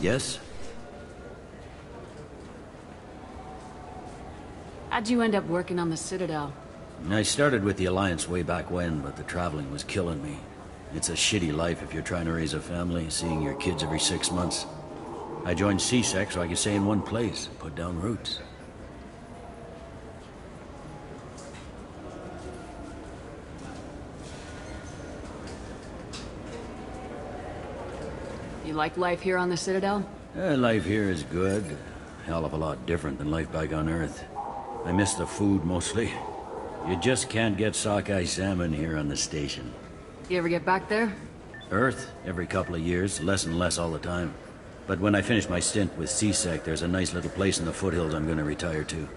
Yes? How'd you end up working on the Citadel? I started with the Alliance way back when, but the traveling was killing me. It's a shitty life if you're trying to raise a family, seeing your kids every 6 months. I joined CSEC so I could stay in one place, put down roots. You like life here on the Citadel? Life here is good. Hell of a lot different than life back on Earth. I miss the food mostly. You just can't get sockeye salmon here on the station. You ever get back there? Earth, every couple of years, less and less all the time. But when I finish my stint with CSEC, there's a nice little place in the foothills I'm gonna retire to.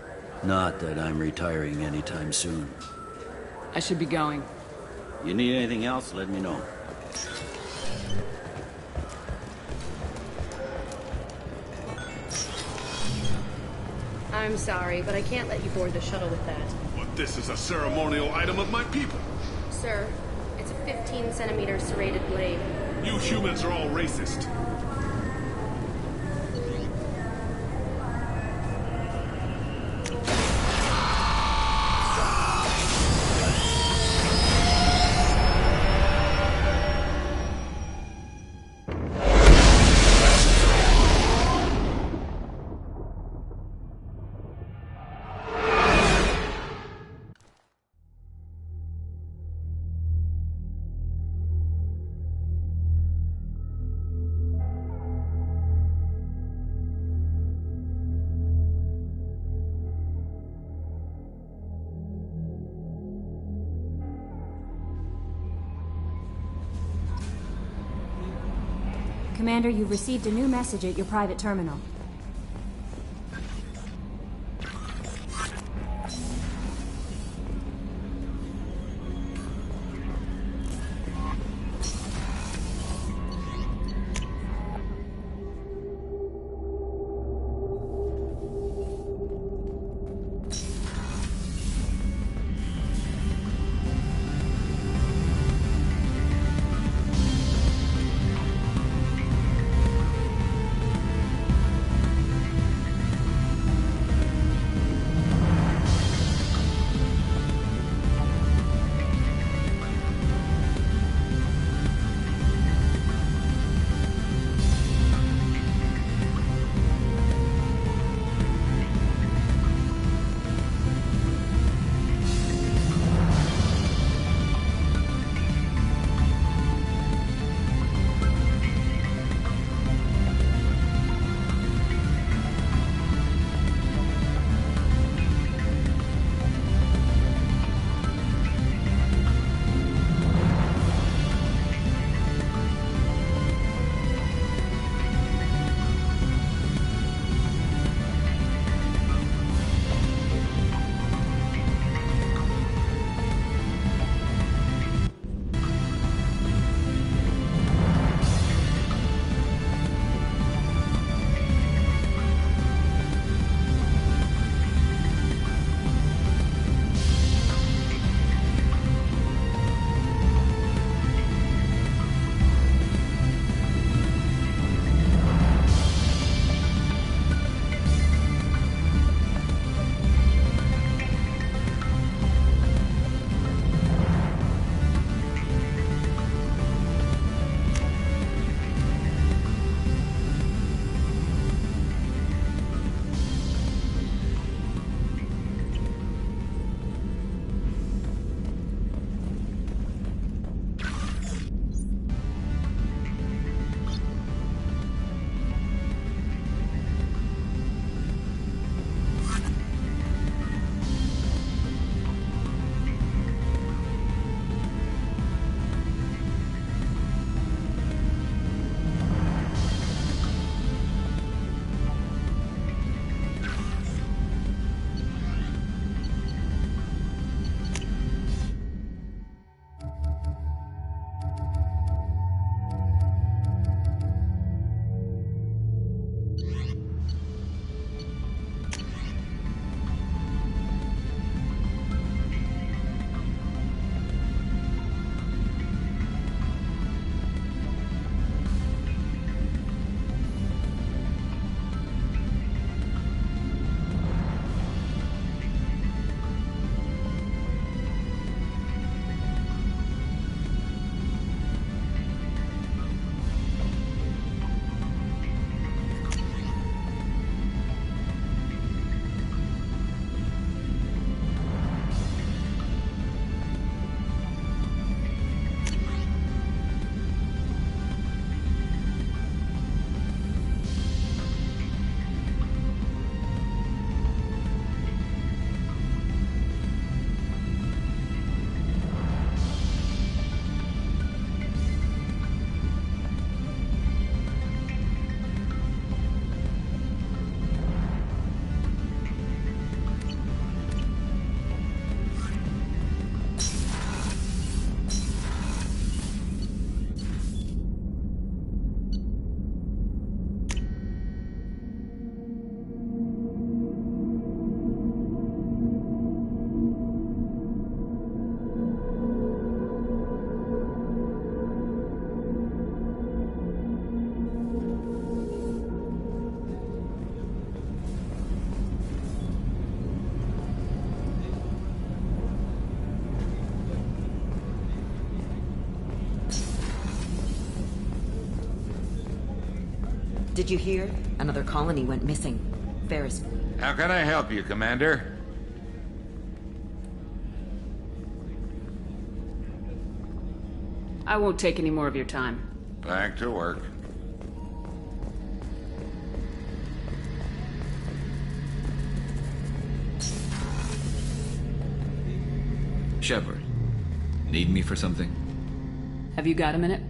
Not that I'm retiring anytime soon. I should be going. You need anything else, let me know. I'm sorry, but I can't let you board the shuttle with that. But this is a ceremonial item of my people. Sir, it's a 15-centimeter serrated blade. You humans are all racist. Commander, you've received a new message at your private terminal. Did you hear? Another colony went missing. Ferris. How can I help you, Commander? I won't take any more of your time. Back to work. Shepard, need me for something? Have you got a minute?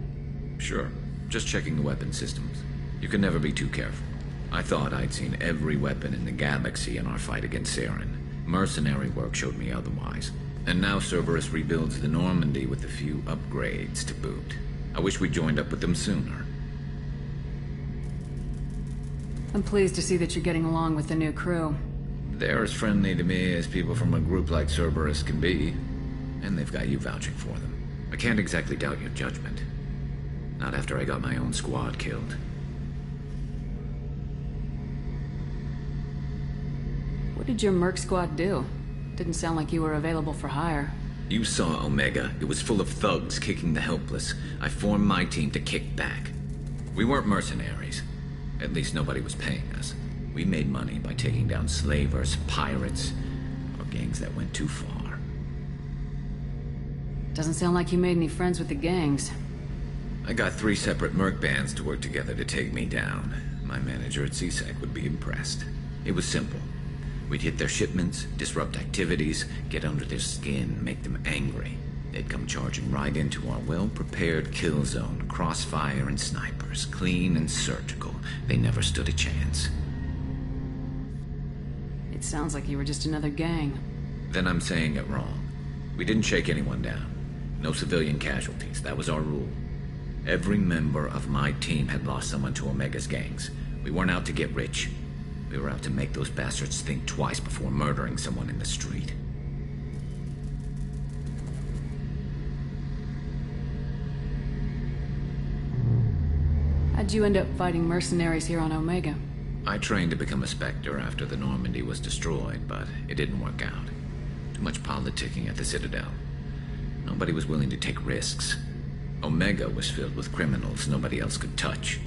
Sure. Just checking the weapon systems. You can never be too careful. I thought I'd seen every weapon in the galaxy in our fight against Saren. Mercenary work showed me otherwise. And now Cerberus rebuilds the Normandy with a few upgrades to boot. I wish we joined up with them sooner. I'm pleased to see that you're getting along with the new crew. They're as friendly to me as people from a group like Cerberus can be. And they've got you vouching for them. I can't exactly doubt your judgment. Not after I got my own squad killed. What did your merc squad do? Didn't sound like you were available for hire. You saw Omega. It was full of thugs kicking the helpless. I formed my team to kick back. We weren't mercenaries. At least nobody was paying us. We made money by taking down slavers, pirates, or gangs that went too far. Doesn't sound like you made any friends with the gangs. I got 3 separate merc bands to work together to take me down. My manager at CSEC would be impressed. It was simple. We'd hit their shipments, disrupt activities, get under their skin, make them angry. They'd come charging right into our well-prepared kill zone, crossfire and snipers, clean and surgical. They never stood a chance. It sounds like you were just another gang. Then I'm saying it wrong. We didn't shake anyone down. No civilian casualties. That was our rule. Every member of my team had lost someone to Omega's gangs. We weren't out to get rich. We were out to make those bastards think twice before murdering someone in the street. How'd you end up fighting mercenaries here on Omega? I trained to become a Spectre after the Normandy was destroyed, but it didn't work out. Too much politicking at the Citadel. Nobody was willing to take risks. Omega was filled with criminals nobody else could touch.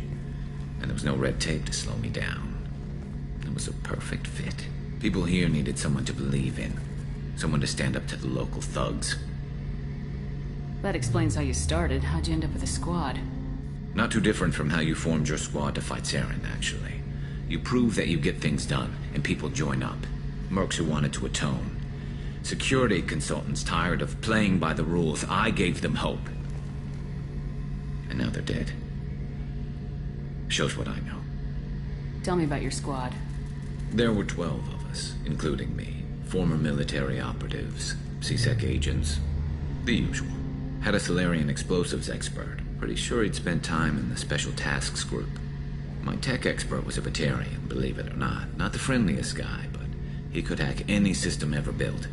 And there was no red tape to slow me down. It was a perfect fit. People here needed someone to believe in. Someone to stand up to the local thugs. That explains how you started. How'd you end up with a squad? Not too different from how you formed your squad to fight Saren, actually. You prove that you get things done, and people join up. Mercs who wanted to atone. Security consultants tired of playing by the rules. I gave them hope. And now they're dead. Shows what I know. Tell me about your squad. There were 12 of us, including me. Former military operatives, CSEC agents, the usual. Had a Solarian explosives expert. Pretty sure he'd spent time in the Special Tasks Group. My tech expert was a Batarian, believe it or not. Not the friendliest guy, but he could hack any system ever built.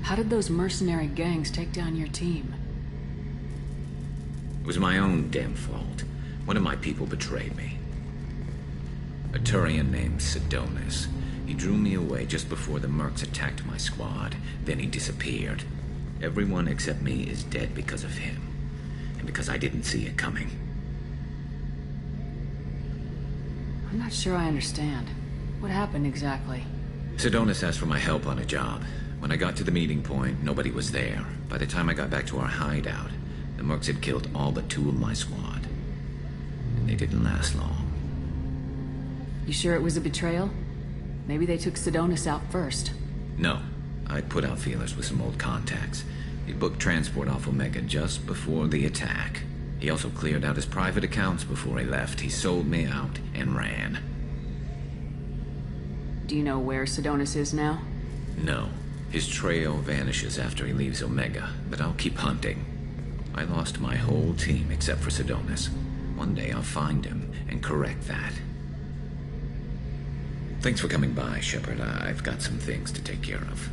How did those mercenary gangs take down your team? It was my own damn fault. One of my people betrayed me. A Turian named Sidonis. He drew me away just before the mercs attacked my squad. Then he disappeared. Everyone except me is dead because of him. And because I didn't see it coming. I'm not sure I understand. What happened exactly? Sidonis asked for my help on a job. When I got to the meeting point, nobody was there. By the time I got back to our hideout, the mercs had killed all but 2 of my squad. And they didn't last long. You sure it was a betrayal? Maybe they took Sidonis out first. No. I'd put out feelers with some old contacts. He booked transport off Omega just before the attack. He also cleared out his private accounts before he left. He sold me out and ran. Do you know where Sidonis is now? No. His trail vanishes after he leaves Omega, but I'll keep hunting. I lost my whole team except for Sidonis. One day I'll find him and correct that. Thanks for coming by, Shepard. I've got some things to take care of.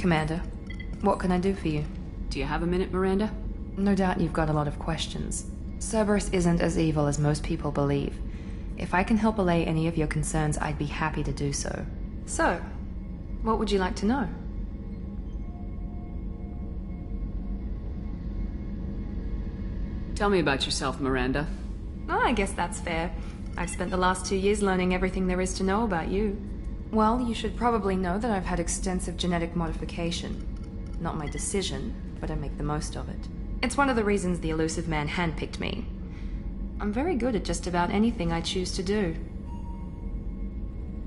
Commander, what can I do for you? Do you have a minute, Miranda? No doubt you've got a lot of questions. Cerberus isn't as evil as most people believe. If I can help allay any of your concerns, I'd be happy to do so. So, what would you like to know? Tell me about yourself, Miranda. Oh, I guess that's fair. I've spent the last 2 years learning everything there is to know about you. Well, you should probably know that I've had extensive genetic modification. Not my decision, but I make the most of it. It's one of the reasons the elusive man handpicked me. I'm very good at just about anything I choose to do.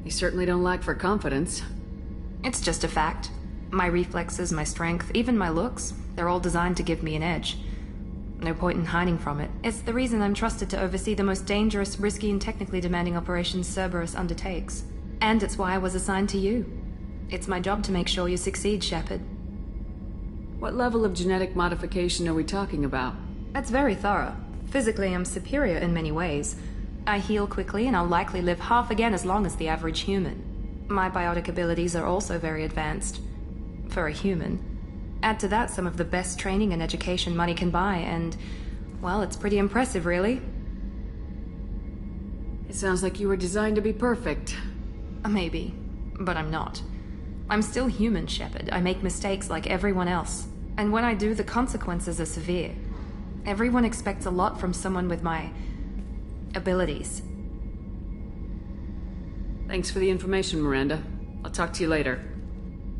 You certainly don't lack for confidence. It's just a fact. My reflexes, my strength, even my looks, they're all designed to give me an edge. No point in hiding from it. It's the reason I'm trusted to oversee the most dangerous, risky, and technically demanding operations Cerberus undertakes. And it's why I was assigned to you. It's my job to make sure you succeed, Shepard. What level of genetic modification are we talking about? That's very thorough. Physically, I'm superior in many ways. I heal quickly, and I'll likely live half again as long as the average human. My biotic abilities are also very advanced. For a human. Add to that some of the best training and education money can buy, and, well, it's pretty impressive, really. It sounds like you were designed to be perfect. Maybe, but I'm not. I'm still human, Shepard. I make mistakes like everyone else. And when I do, the consequences are severe. Everyone expects a lot from someone with my abilities. Thanks for the information, Miranda. I'll talk to you later.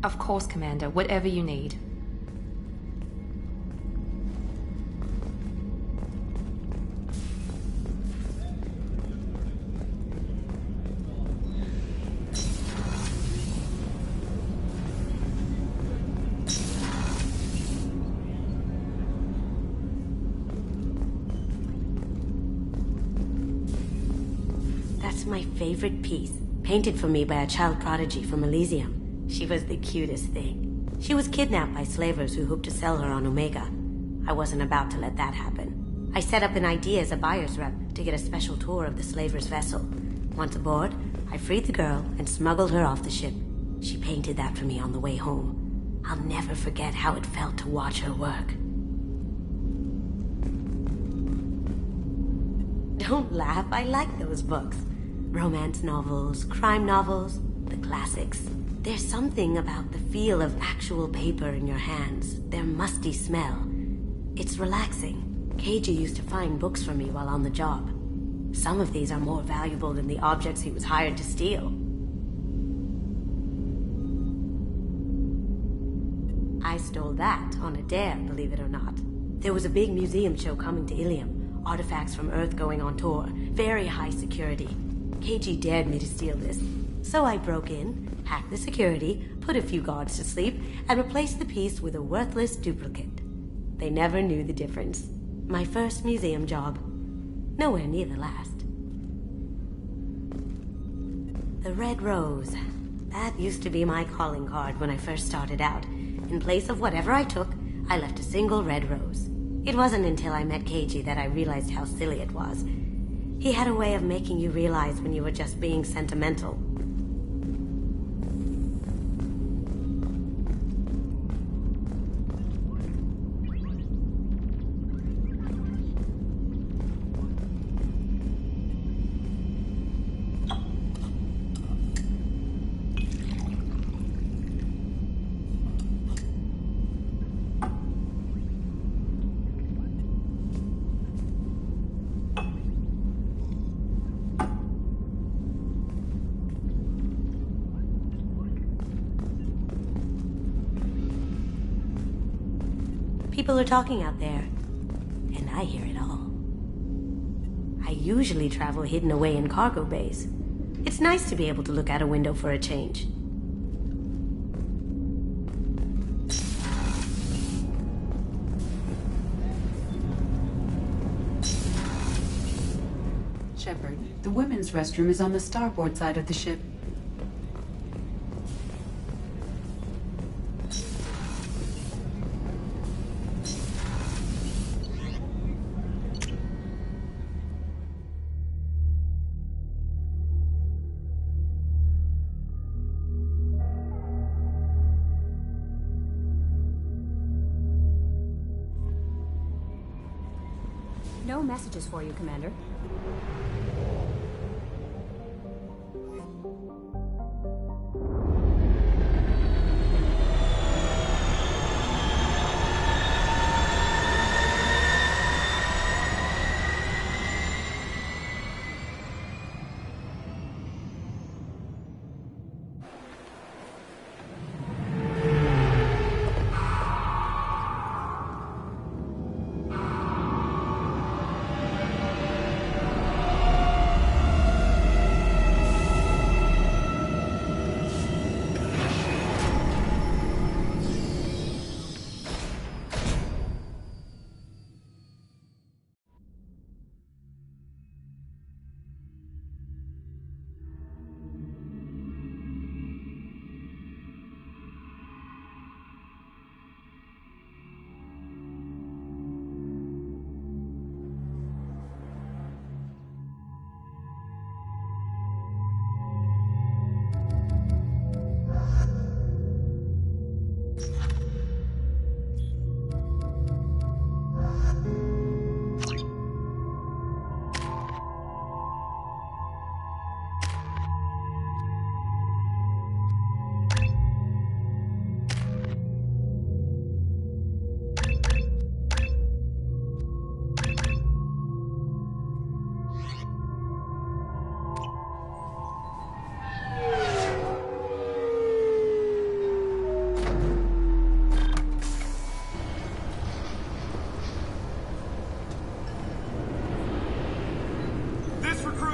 Of course, Commander. Whatever you need. My favorite piece, painted for me by a child prodigy from Elysium. She was the cutest thing. She was kidnapped by slavers who hoped to sell her on Omega. I wasn't about to let that happen. I set up an idea as a buyer's rep to get a special tour of the slaver's vessel. Once aboard, I freed the girl and smuggled her off the ship. She painted that for me on the way home. I'll never forget how it felt to watch her work. Don't laugh, I like those books. Romance novels, crime novels, the classics. There's something about the feel of actual paper in your hands, their musty smell. It's relaxing. KG used to find books for me while on the job. Some of these are more valuable than the objects he was hired to steal. I stole that on a dare, believe it or not. There was a big museum show coming to Ilium. Artifacts from Earth going on tour. Very high security. KG dared me to steal this. So I broke in, hacked the security, put a few guards to sleep, and replaced the piece with a worthless duplicate. They never knew the difference. My first museum job. Nowhere near the last. The Red Rose. That used to be my calling card when I first started out. In place of whatever I took, I left a single red rose. It wasn't until I met KG that I realized how silly it was. He had a way of making you realize when you were just being sentimental. People are talking out there, and I hear it all. I usually travel hidden away in cargo bays. It's nice to be able to look out a window for a change. Shepard, the women's restroom is on the starboard side of the ship. No messages for you, Commander.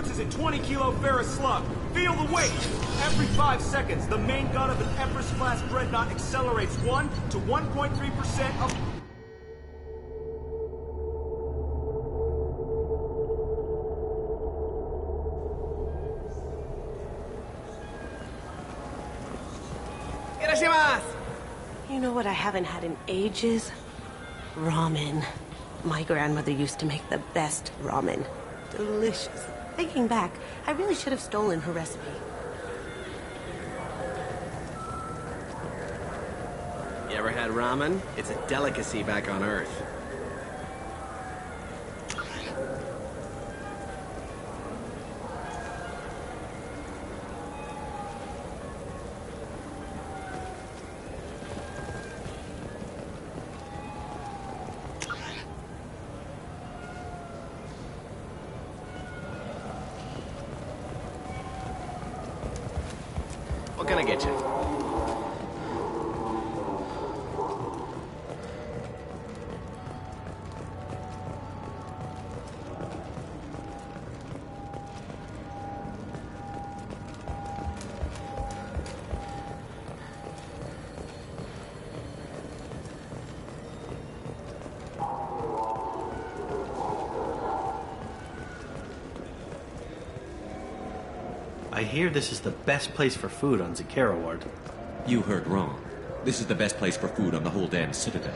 Is a 20-kilo ferrous slug. Feel the weight! Every 5 seconds, the main gun of an Empress-class dreadnought accelerates 1 to 1.3% of... You know what I haven't had in ages? Ramen. My grandmother used to make the best ramen. Delicious. Thinking back, I really should have stolen her recipe. You ever had ramen? It's a delicacy back on Earth. What can I get you? I hear this is the best place for food on Zakera Ward. You heard wrong. This is the best place for food on the whole damn Citadel.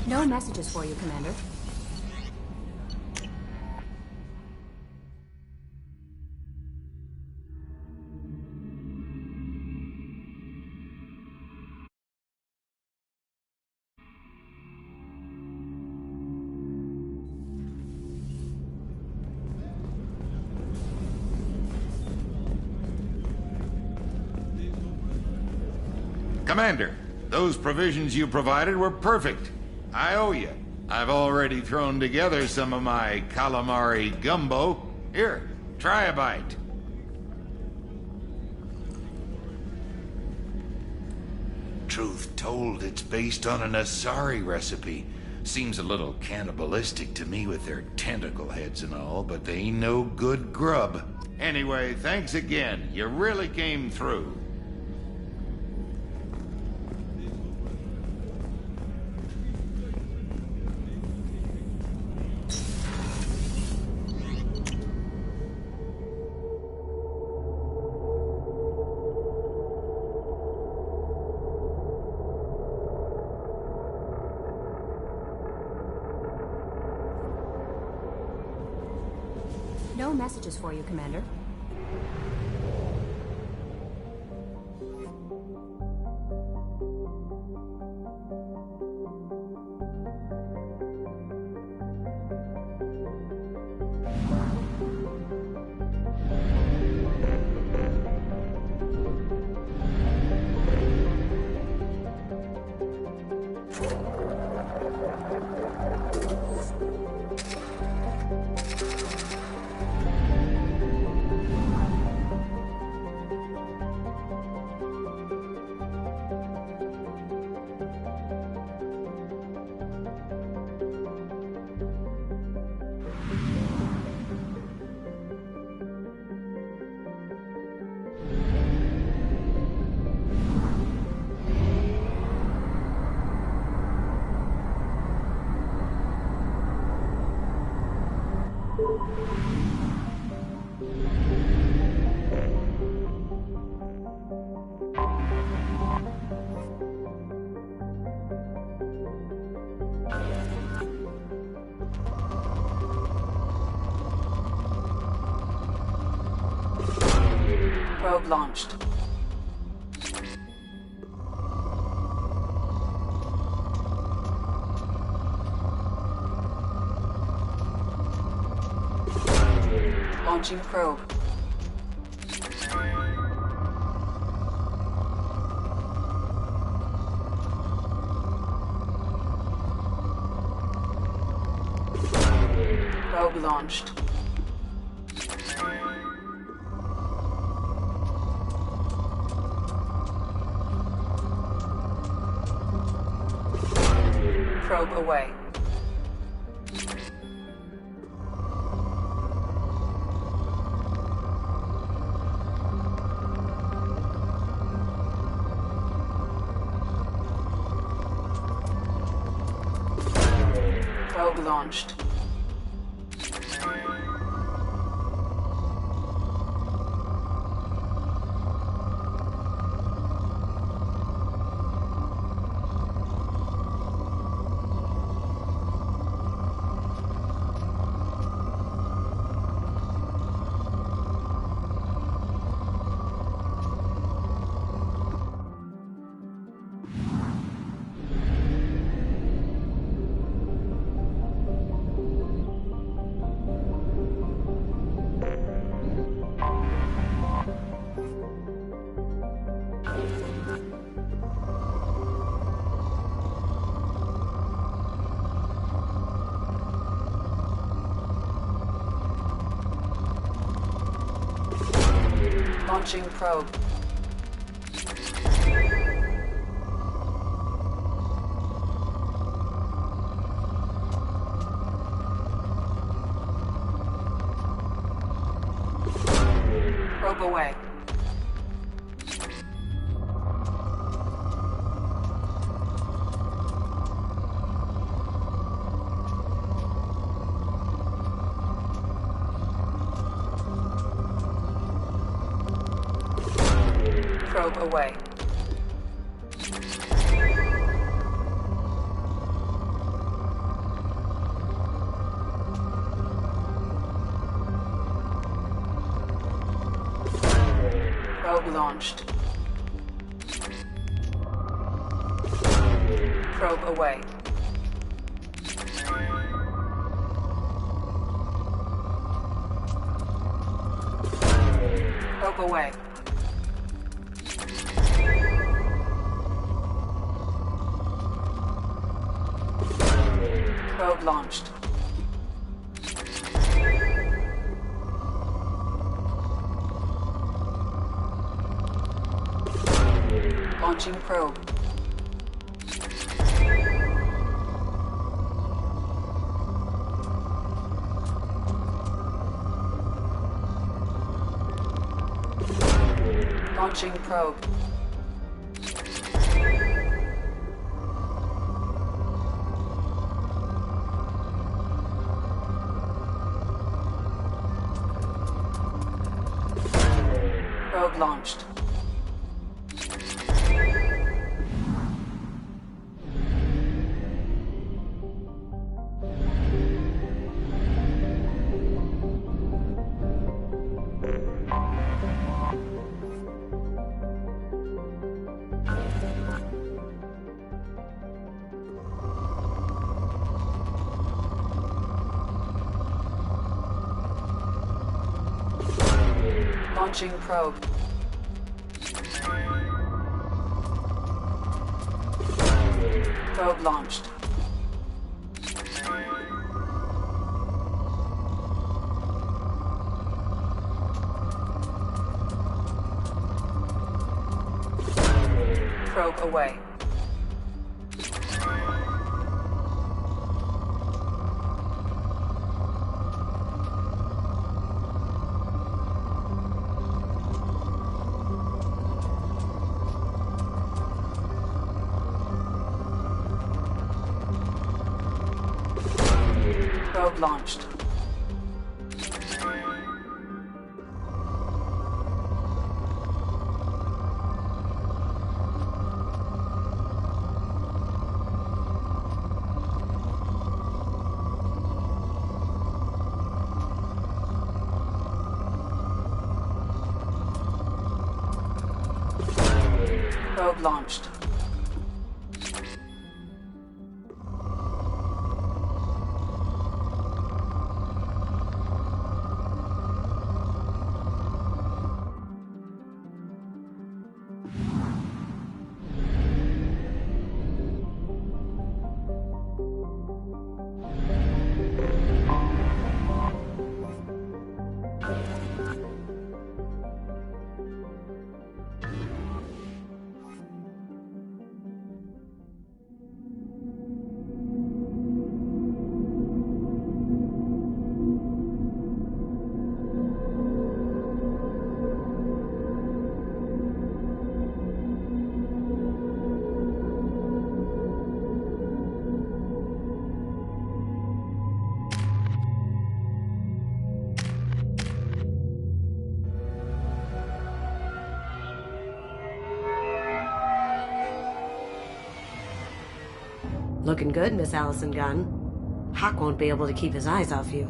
No messages for you, Commander. Commander, those provisions you provided were perfect. I owe you. I've already thrown together some of my calamari gumbo. Here, try a bite. Truth told, it's based on an Asari recipe. Seems a little cannibalistic to me with their tentacle heads and all, but they ain't no good grub. Anyway, thanks again. You really came through. No messages for you, Commander. Probe launched. Launching probe. Probe launched. Probe away. Probe launched. Launching probe. Probe away. Probe away. Probe launched. Probe away. Probe away. Probe launched. Launching probe. Launching probe. Probe launched. Launching probe. Probe launched. Probe away. Probe launched. Probe launched. Looking good, Miss Allison Gunn. Hawk won't be able to keep his eyes off you.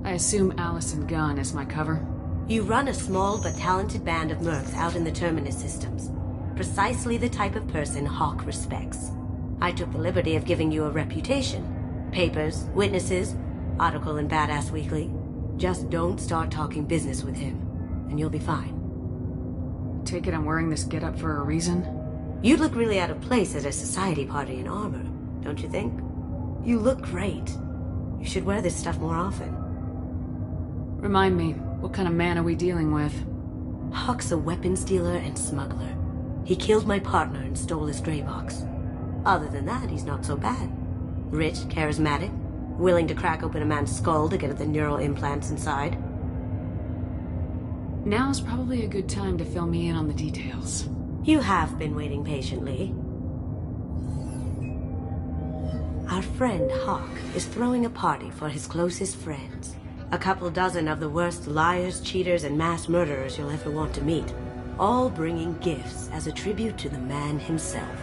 I assume Allison Gunn is my cover? You run a small but talented band of mercs out in the Terminus systems. Precisely the type of person Hawk respects. I took the liberty of giving you a reputation. Papers, witnesses, article in Badass Weekly. Just don't start talking business with him, and you'll be fine. Take it I'm wearing this getup for a reason? You'd look really out of place at a society party in armor, don't you think? You look great. You should wear this stuff more often. Remind me, what kind of man are we dealing with? Hawk's a weapons dealer and smuggler. He killed my partner and stole his gray box. Other than that, he's not so bad. Rich, charismatic, willing to crack open a man's skull to get at the neural implants inside. Now's probably a good time to fill me in on the details. You have been waiting patiently. Our friend Hawk is throwing a party for his closest friends. A couple dozen of the worst liars, cheaters, and mass murderers you'll ever want to meet. All bringing gifts as a tribute to the man himself.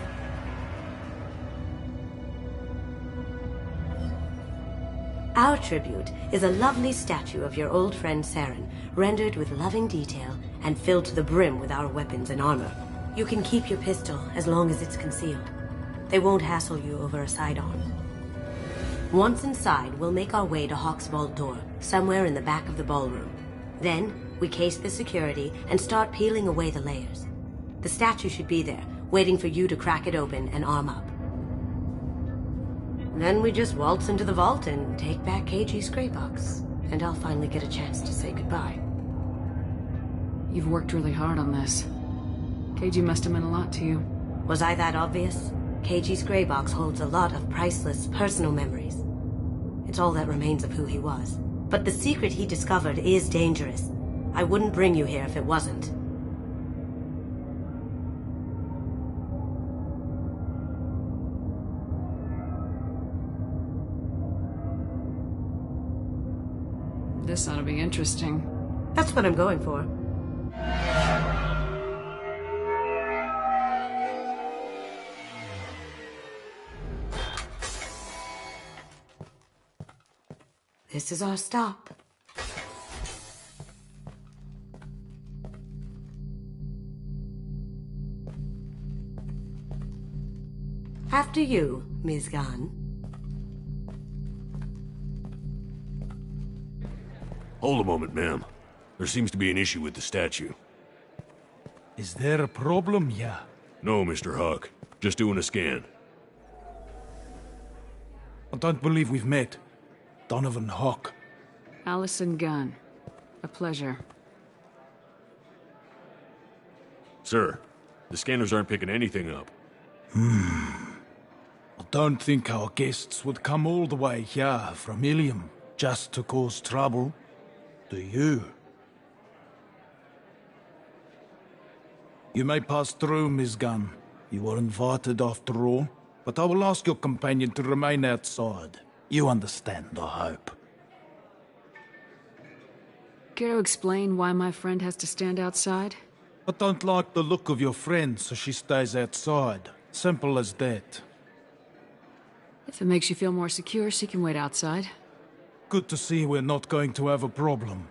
Our tribute is a lovely statue of your old friend Saren, rendered with loving detail and filled to the brim with our weapons and armor. You can keep your pistol as long as it's concealed. They won't hassle you over a sidearm. Once inside, we'll make our way to Hawk's vault door, somewhere in the back of the ballroom. Then, we case the security and start peeling away the layers. The statue should be there, waiting for you to crack it open and arm up. Then we just waltz into the vault and take back KG's gray box. And I'll finally get a chance to say goodbye. You've worked really hard on this. KG must have meant a lot to you. Was I that obvious? KG's gray box holds a lot of priceless personal memories. It's all that remains of who he was. But the secret he discovered is dangerous. I wouldn't bring you here if it wasn't. This ought to be interesting. That's what I'm going for. This is our stop. After you, Ms. Gunn. Hold a moment, ma'am. There seems to be an issue with the statue. Is there a problem, yeah? No, Mr. Huck. Just doing a scan. I don't believe we've met. Donovan Huck. Allison Gunn. A pleasure. Sir, the scanners aren't picking anything up. I don't think our guests would come all the way here from Ilium just to cause trouble. Do you? You may pass through, Miss Gunn. You were invited after all. But I will ask your companion to remain outside. You understand, I hope. Care to explain why my friend has to stand outside? I don't like the look of your friend, so she stays outside. Simple as that. If it makes you feel more secure, she can wait outside. Good to see we're not going to have a problem.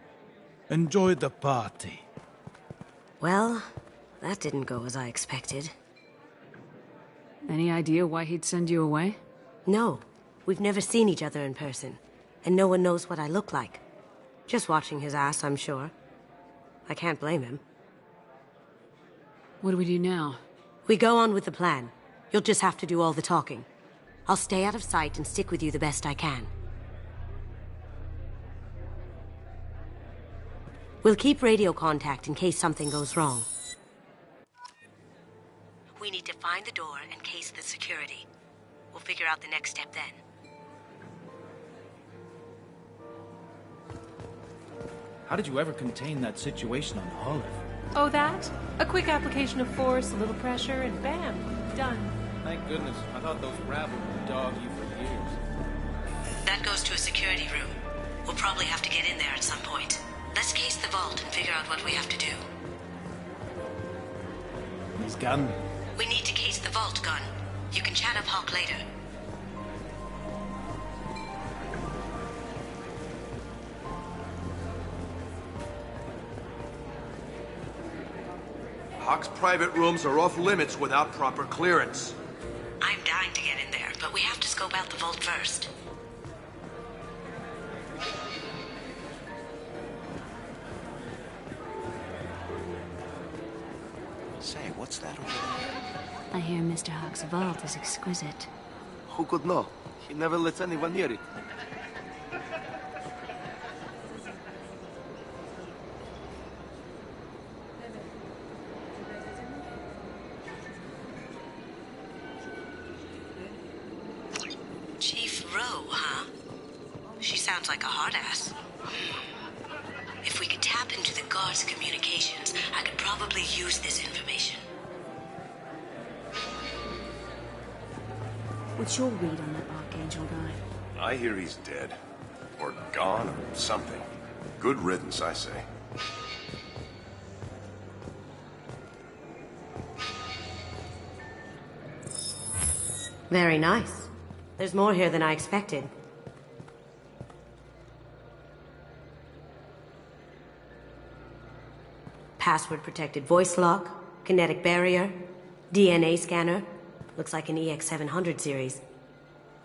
Enjoy the party. Well, that didn't go as I expected. Any idea why he'd send you away? No. We've never seen each other in person, and no one knows what I look like. Just watching his ass, I'm sure. I can't blame him. What do we do now? We go on with the plan. You'll just have to do all the talking. I'll stay out of sight and stick with you the best I can. We'll keep radio contact in case something goes wrong. We need to find the door and case the security. We'll figure out the next step then. How did you ever contain that situation on Olive? Oh, that? A quick application of force, a little pressure, and bam, done. Thank goodness. I thought those rabble would dog you for years. That goes to a security room. We'll probably have to get in there at some point. Let's case the vault and figure out what we have to do. Miss Gunn. We need to case the vault, Gunn. You can chat up Hawk later. Hawk's private rooms are off limits without proper clearance. I'm dying to get in there, but we have to scope out the vault first. Say, what's that over there? I hear Mr. Hawk's vault is exquisite. Who could know? He never lets anyone near it. Chief Rowe, huh? She sounds like a hard ass. If we could tap into the guard's communications, I could probably use this information. What's your read on that Archangel guy? I hear he's dead. Or gone, or something. Good riddance, I say. Very nice. There's more here than I expected. Password-protected voice lock, kinetic barrier, DNA scanner. Looks like an EX700 series.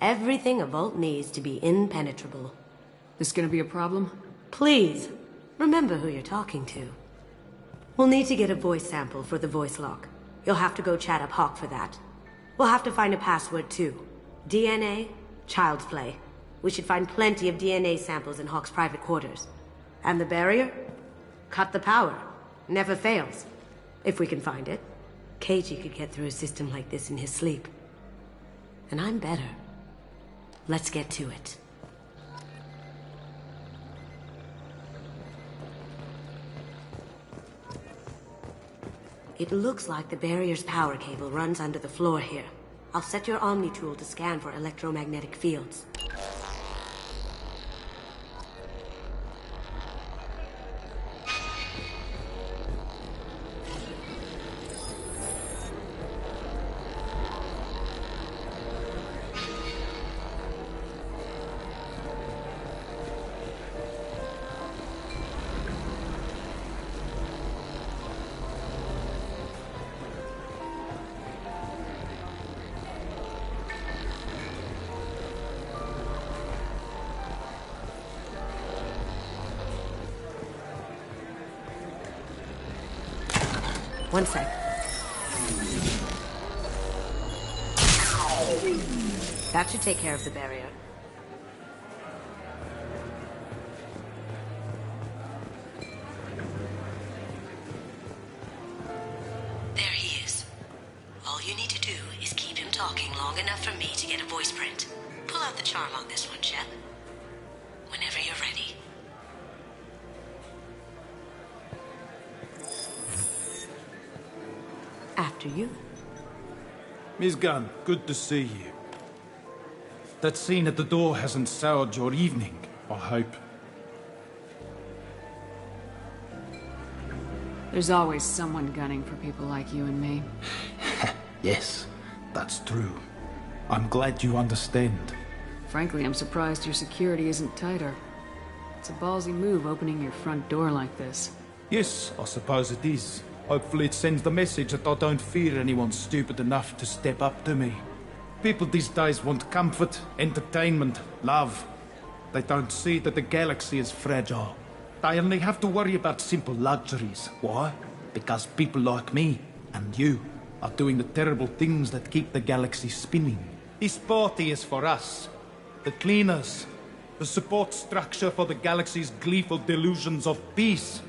Everything a vault needs to be impenetrable. This gonna be a problem? Please, remember who you're talking to. We'll need to get a voice sample for the voice lock. You'll have to go chat up Hawk for that. We'll have to find a password too. DNA, Child's play. We should find plenty of DNA samples in Hawk's private quarters. And the barrier? Cut the power. Never fails. If we can find it. KG could get through a system like this in his sleep. And I'm better. Let's get to it. It looks like the barrier's power cable runs under the floor here. I'll set your Omni tool to scan for electromagnetic fields. One sec. That should take care of the barrier. There he is. All you need to do is keep him talking long enough for me to get a voice print. Pull out the charm on this one, Shep. Whenever you're ready. After you. Miss Gunn, good to see you. That scene at the door hasn't soured your evening, I hope. There's always someone gunning for people like you and me. Yes, that's true. I'm glad you understand. Frankly, I'm surprised your security isn't tighter. It's a ballsy move opening your front door like this. Yes, I suppose it is. Hopefully it sends the message that I don't fear anyone stupid enough to step up to me. People these days want comfort, entertainment, love. They don't see that the galaxy is fragile. They only have to worry about simple luxuries. Why? Because people like me and you are doing the terrible things that keep the galaxy spinning. This party is for us, the cleaners, the support structure for the galaxy's gleeful delusions of peace.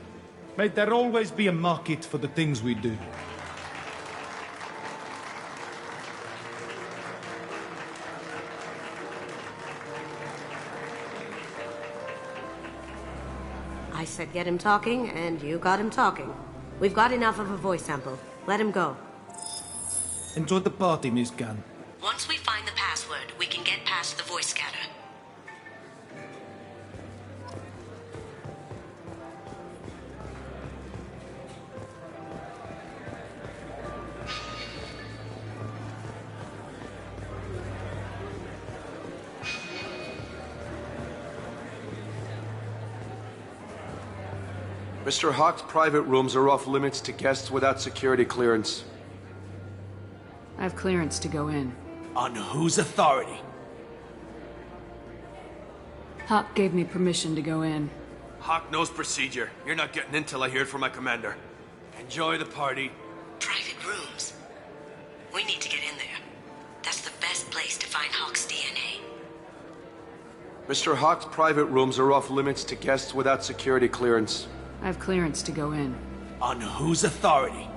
May there always be a market for the things we do. I said get him talking, and you got him talking. We've got enough of a voice sample. Let him go. Enjoy the party, Miss Gunn. Once we find the password, we can get past the voice scanner. Mr. Hawk's private rooms are off limits to guests without security clearance. I have clearance to go in. On whose authority? Hawk gave me permission to go in. Hawk knows procedure. You're not getting in till I hear it from my commander. Enjoy the party. Private rooms. We need to get in there. That's the best place to find Hawk's DNA. Mr. Hawk's private rooms are off limits to guests without security clearance. I have clearance to go in. On whose authority?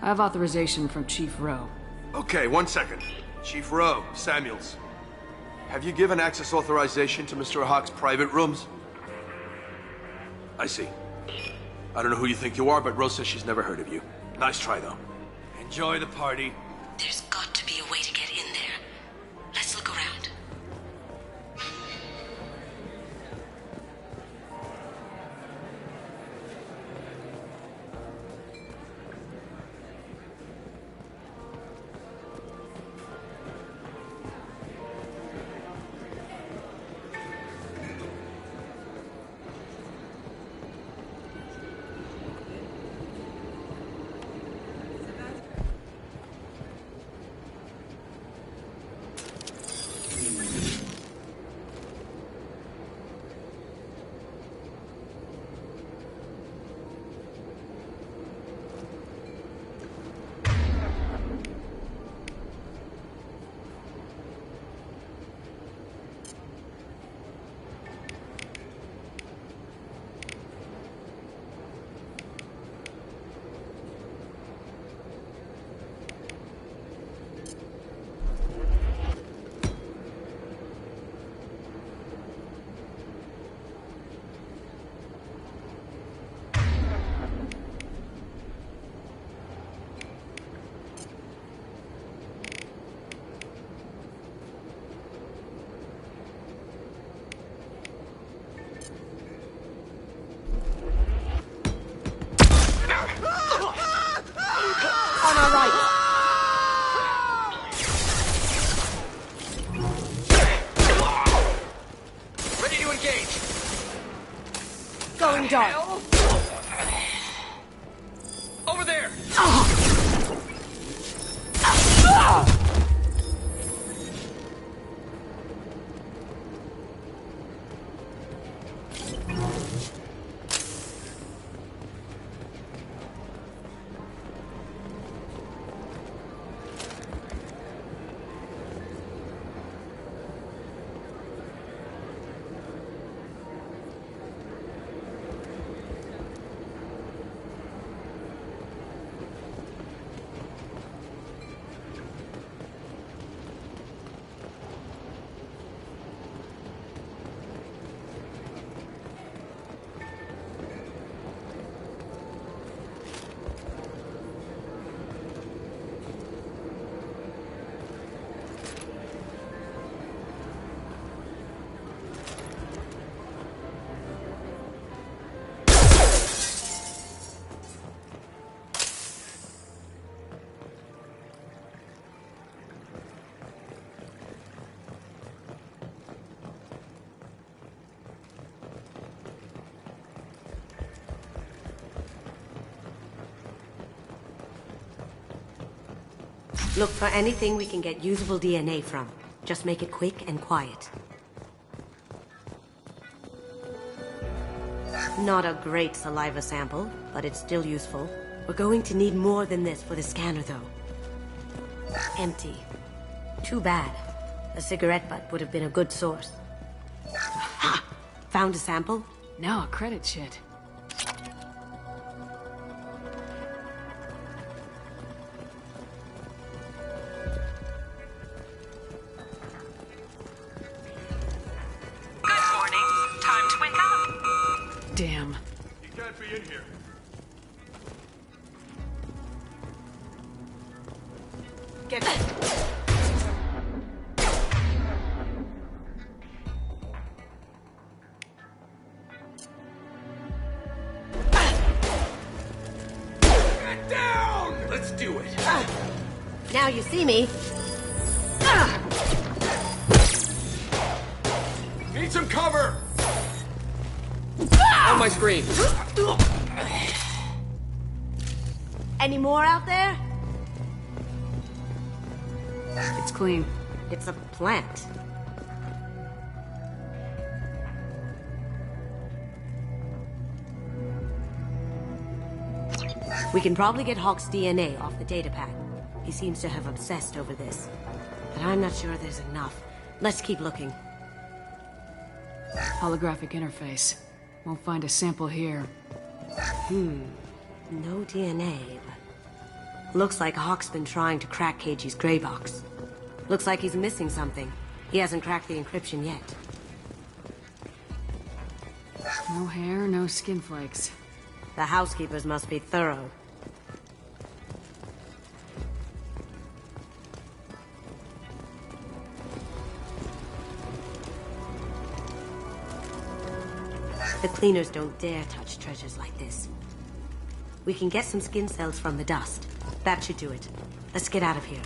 I have authorization from Chief Rowe. Okay, 1 second. Chief Rowe, Samuels. Have you given access authorization to Mr. Hawk's private rooms? I see. I don't know who you think you are, but Rose says she's never heard of you. Nice try, though. Enjoy the party. There's got to be a way to get in there. Let's look around. dog. Over there! Look for anything we can get usable DNA from. Just make it quick and quiet. Not a great saliva sample, but it's still useful. We're going to need more than this for the scanner, though. Empty. Too bad. A cigarette butt would have been a good source. Ha! Found a sample? No, credit shit. Damn. He can't be in here. Get back. Get down! Let's do it. Now you see me. Need some cover! On my screen. Any more out there? It's clean. It's a plant. We can probably get Hawk's DNA off the datapad. He seems to have obsessed over this. But I'm not sure there's enough. Let's keep looking. Holographic interface. Won't find a sample here. No DNA, but... Looks like Hawk's been trying to crack KG's gray box. Looks like he's missing something. He hasn't cracked the encryption yet. No hair, no skin flakes. The housekeepers must be thorough. The cleaners don't dare touch treasures like this. We can get some skin cells from the dust. That should do it. Let's get out of here.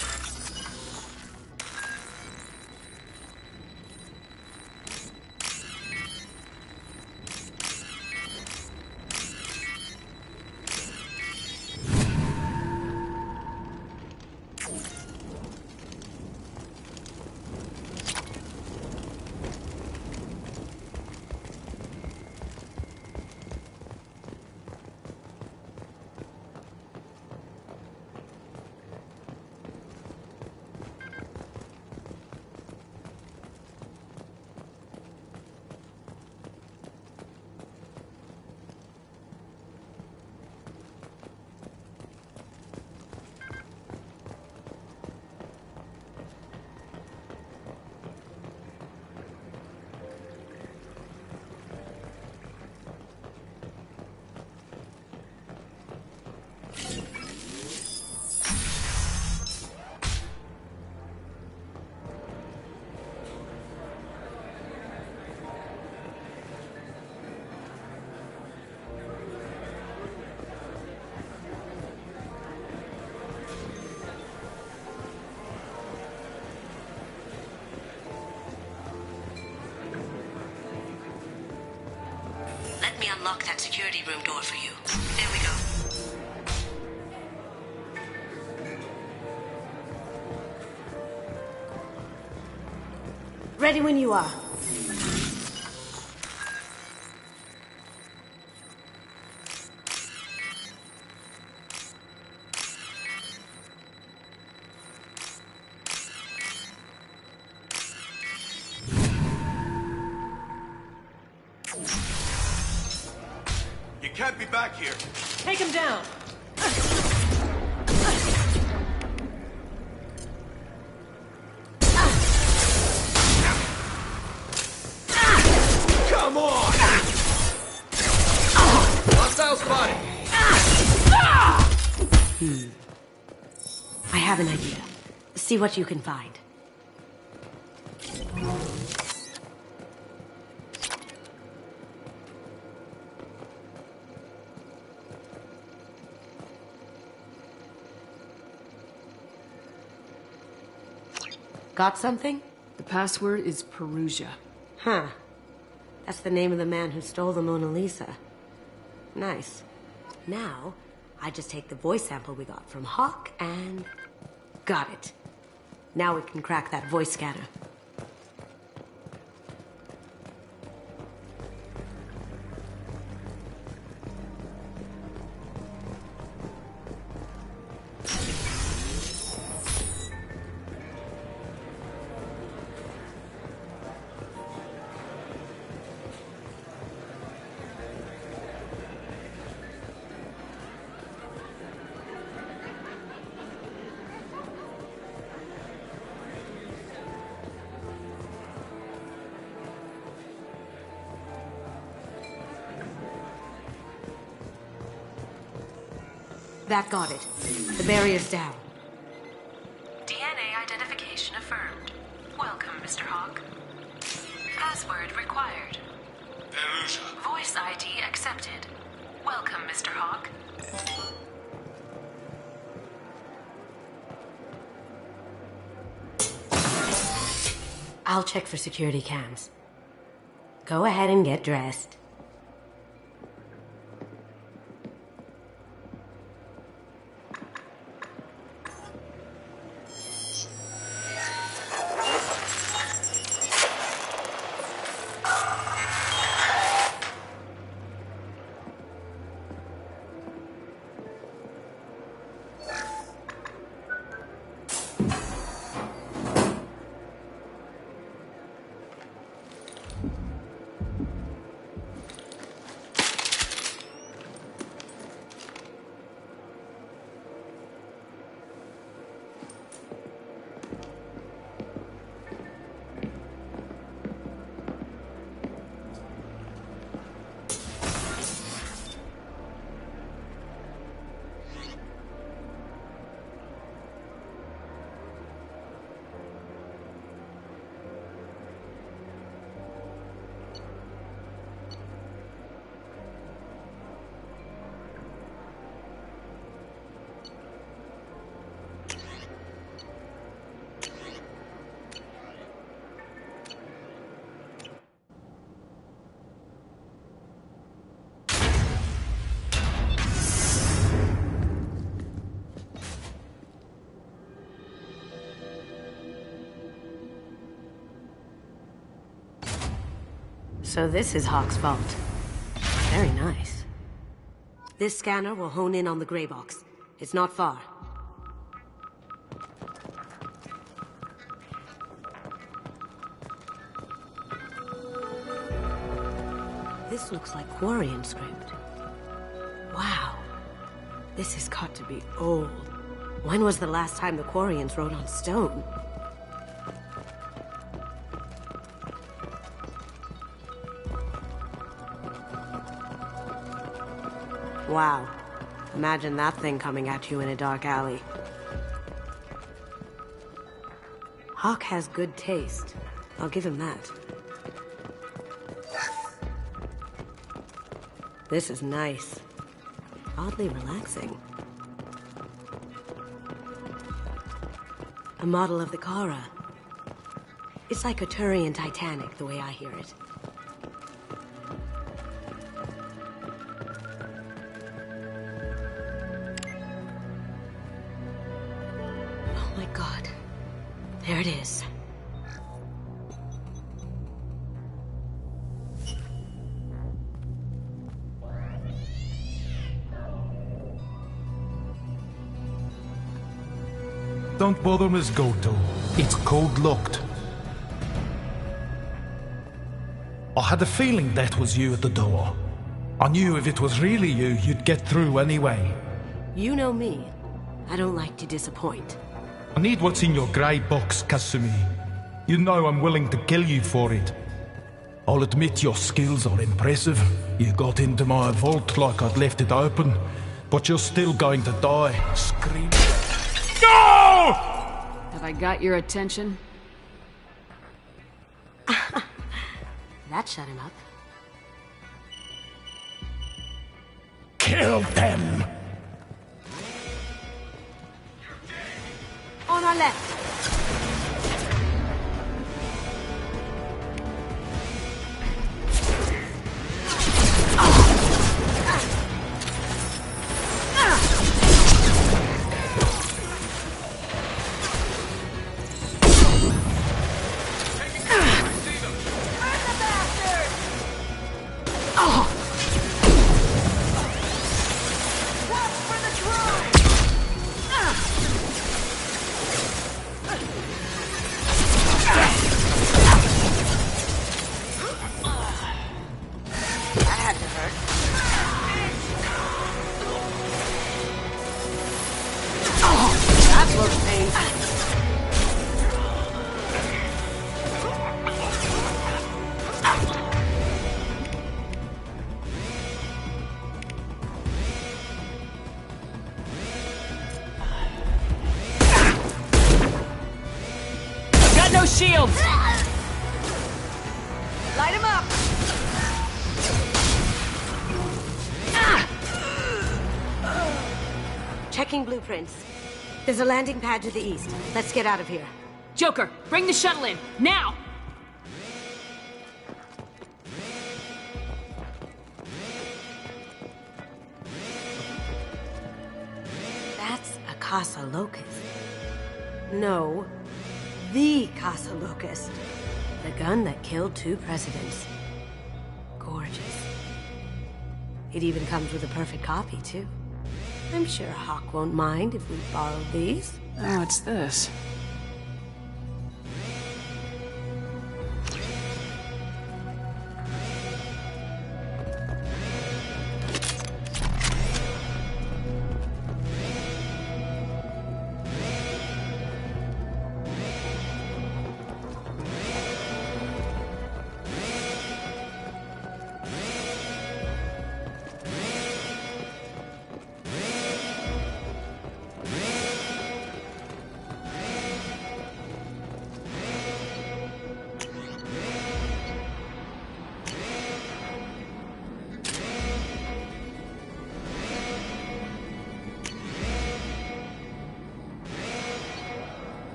unlock that security room door for you. There we go. Ready when you are. You can't be back here. Take him down. Come on! Hostile spotted. I have an idea. See what you can find. Got something? The password is Perugia. Huh. That's the name of the man who stole the Mona Lisa. Nice. Now, I just take the voice sample we got from Hawk and... got it. Now we can crack that voice scanner. That got it. The barrier's down. DNA identification affirmed. Welcome, Mr. Hawk. Password required. Perugia. Voice ID accepted. Welcome, Mr. Hawk. I'll check for security cams. Go ahead and get dressed. So this is Hawk's vault. Very nice. This scanner will hone in on the gray box. It's not far. This looks like Quarian script. Wow. This has got to be old. When was the last time the Quarians wrote on stone? Wow. Imagine that thing coming at you in a dark alley. Hawk has good taste. I'll give him that. This is nice. Oddly relaxing. A model of the Kara. It's like a Turian Titanic, the way I hear it. There it is. Don't bother, Miss Goto. It's code-locked. I had a feeling that was you at the door. I knew if it was really you, you'd get through anyway. You know me. I don't like to disappoint. I need what's in your grey box, Kasumi. You know I'm willing to kill you for it. I'll admit your skills are impressive. You got into my vault like I'd left it open, but you're still going to die. Scream. No! Have I got your attention? That shut him up. Kill them! On our left. Shields! Light him up! Checking blueprints. There's a landing pad to the east. Let's get out of here. Joker, bring the shuttle in, now! That's a Casa Locust. No. The Casa Locust. The gun that killed 2 presidents. Gorgeous. It even comes with a perfect copy, too. I'm sure Hawk won't mind if we borrow these. Oh, what's this?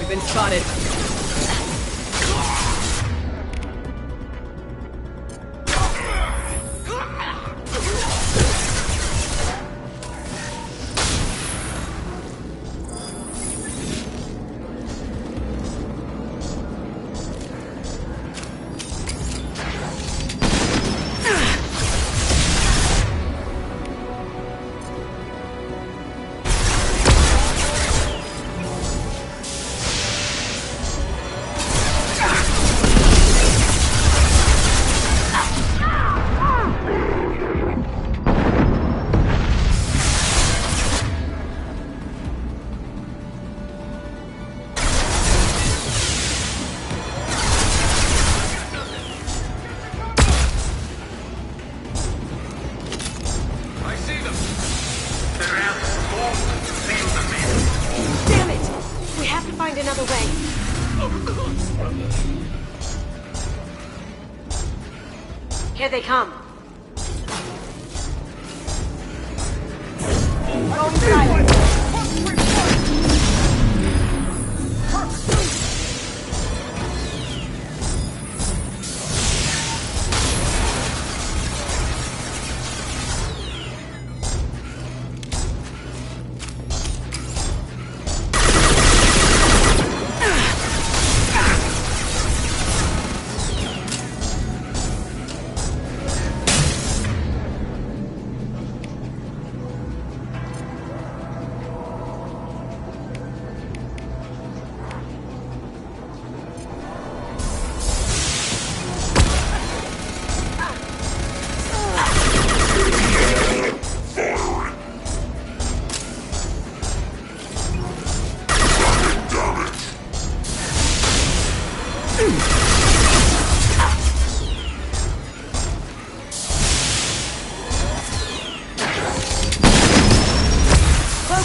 Been spotted. another way. Here they come. Going silent.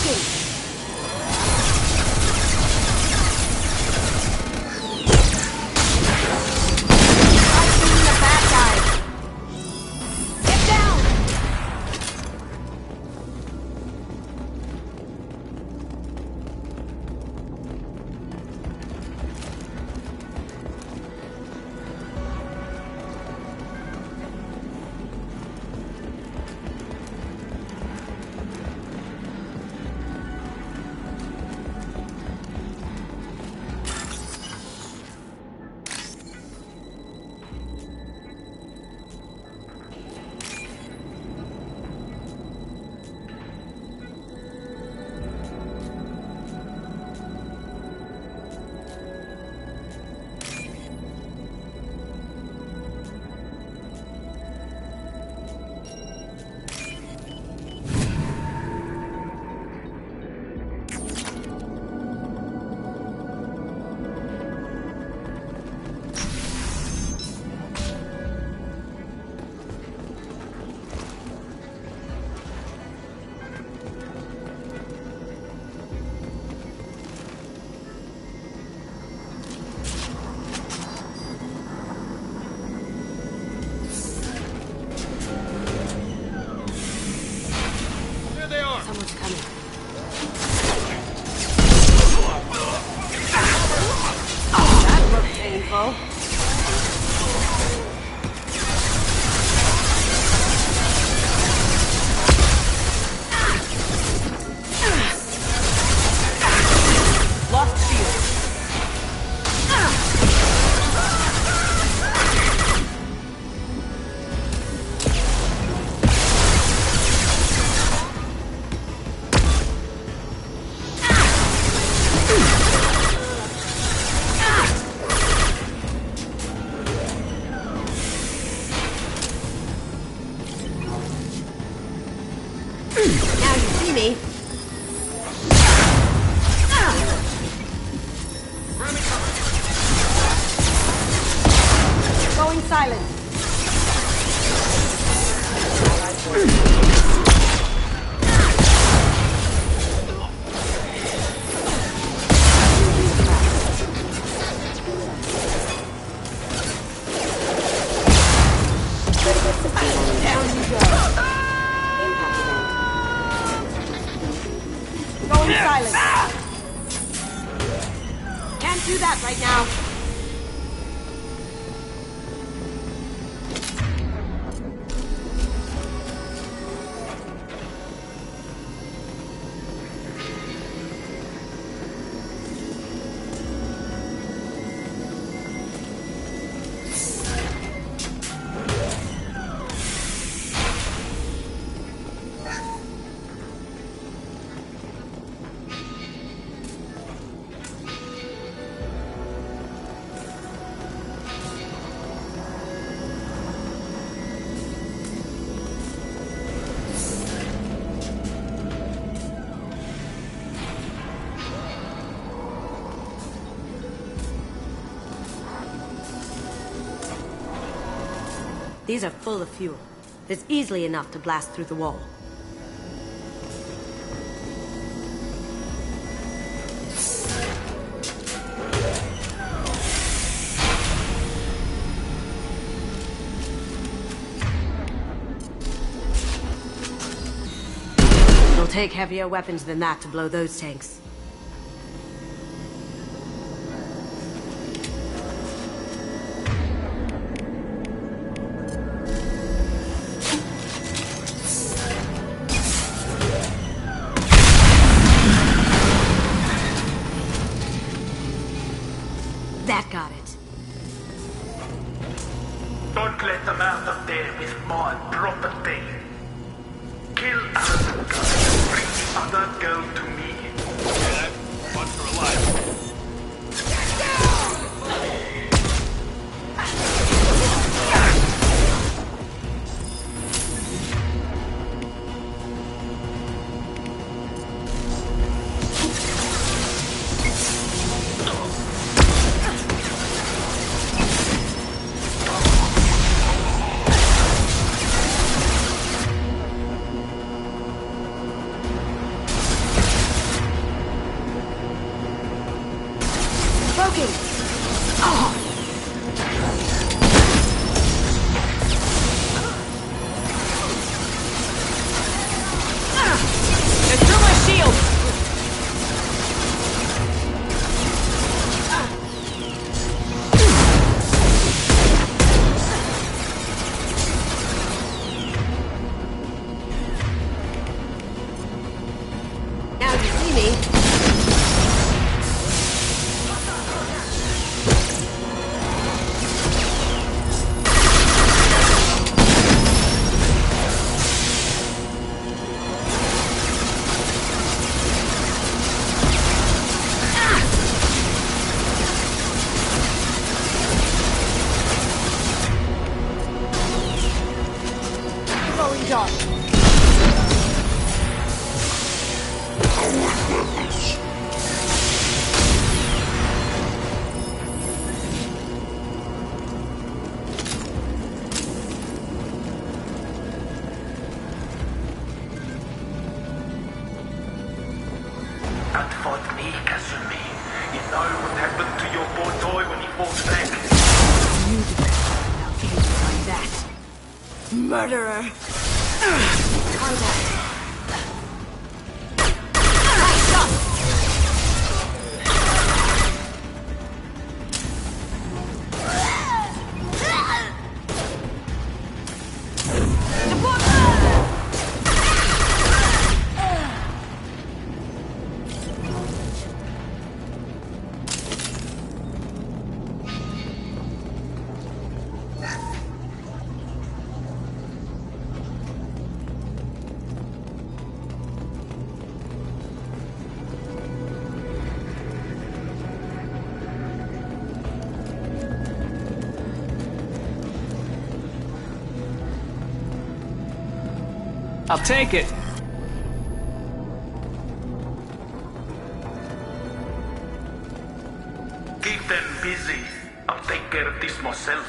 attacking! I'm shooting the bad guy! Get down! Someone's coming. Oh, that looked painful. Lost field. Now you see me. Going silent. Down you go. Going silent. Can't do that right now. These are full of fuel. There's easily enough to blast through the wall. It'll take heavier weapons than that to blow those tanks. That got it. Don't let them out of there with more property. Kill other guys. Bring the other girl to me. Once they're alive. me. Going dark. And for me, Kasumi, you know what happened to your boy toy when he fought back? You do it. I'll get you like that. Murderer. Contact. Nice shot. I'll take it. Keep them busy. I'll take care of this myself.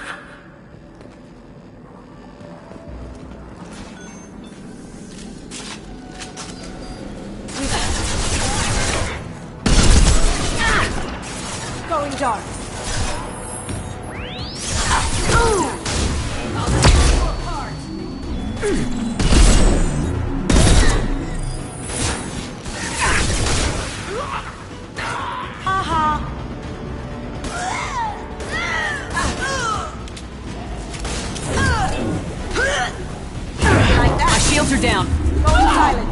Going dark. My shields are down. Going silent.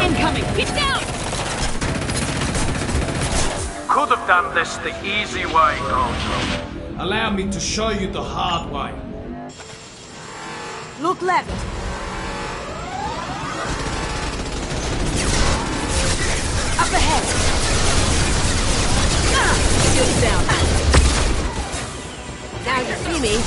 Incoming! Get down! Could have done this the easy way, Gojo. Allow me to show you the hard way. Look left. Up ahead. Shields down. Now you see me.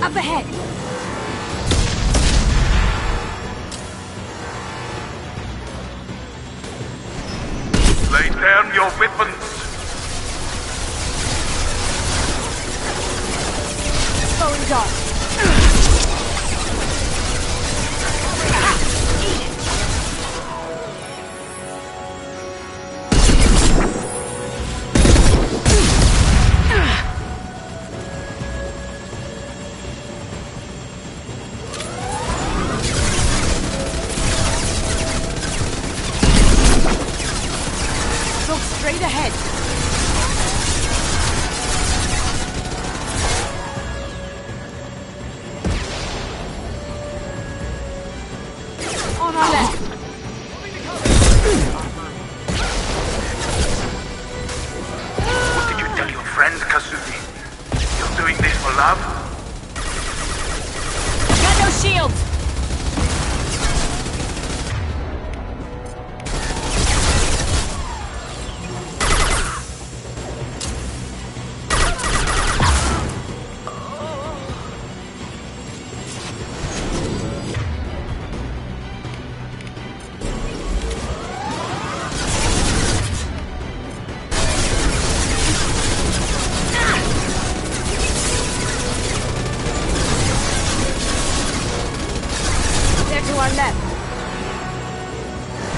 Up ahead! Lay down your weapons. dart. Look straight ahead. On our left. What did you tell your friend, Kazumi? You're doing this for love? Got no shields. They're to our left.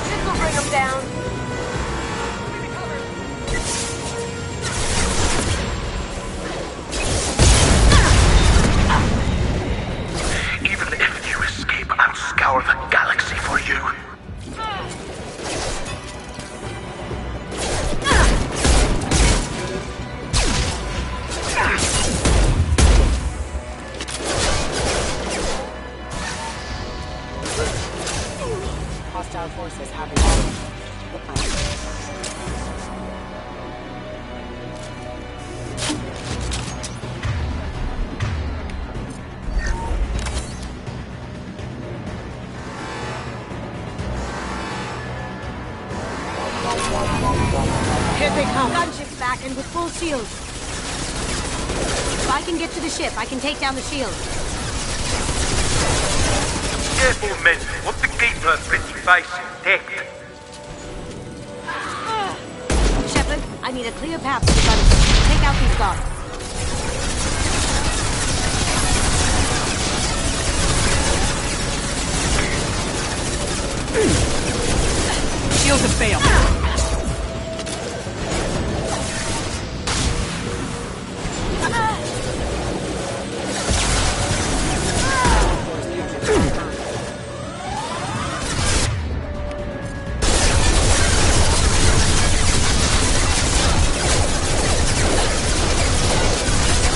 This will bring them down. Even if you escape, I'll scour the galaxy for you. Hostile forces having. Here they come. Gunship's back and with full shields. If I can get to the ship, I can take down the shield. Careful, men. Want to keep her pretty face intact. Shepard, I need a clear path to the gunship. Take out these guards. Shields have failed.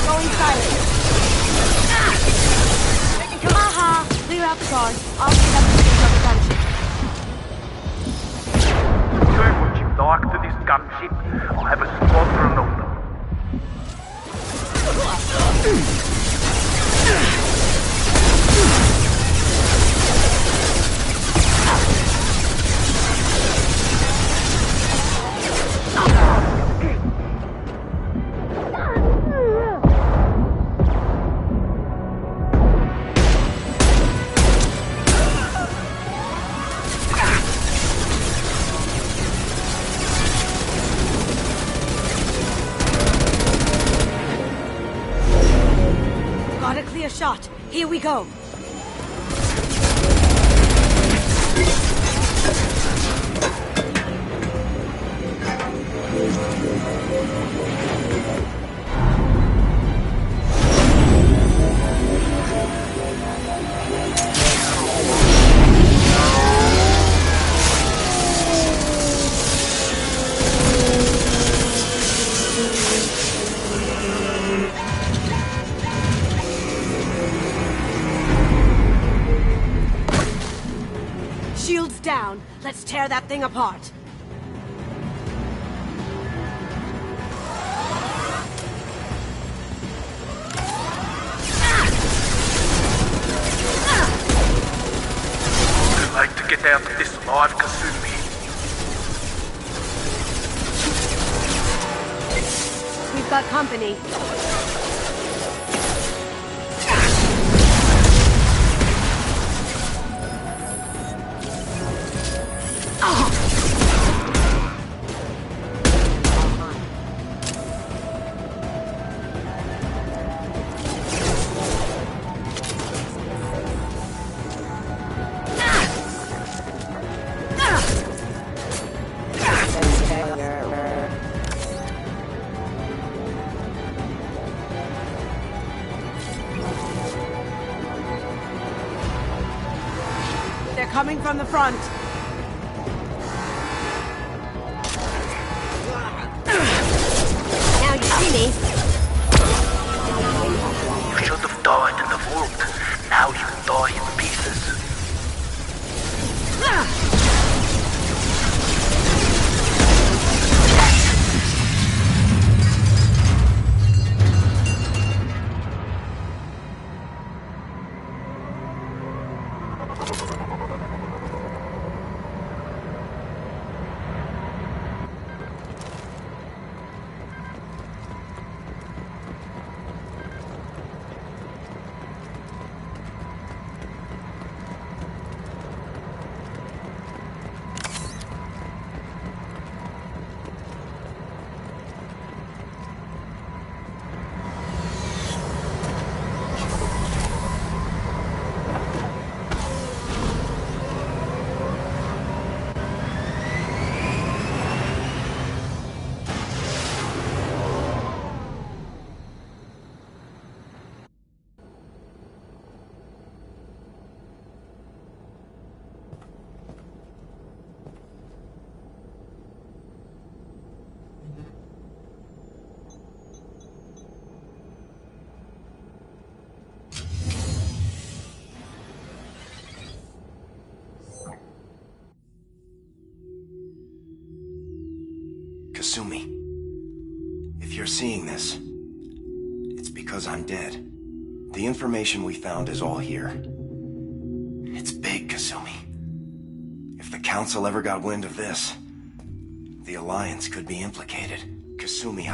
Going silent. Haha! Clear out the guards. I'll pick up the shield of the gunship. Do what you like to this gunship. I'll have a squadron of them. Got a clear shot. Here we go. Shields down. Let's tear that thing apart. I'd like to get out of this alive, Kazumi. We've got company. coming from the front. Now you see me. You should have died in the vault. Now you die in pieces. Kasumi, if you're seeing this, it's because I'm dead. The information we found is all here. It's big, Kasumi. If the Council ever got wind of this, the Alliance could be implicated. Kasumi,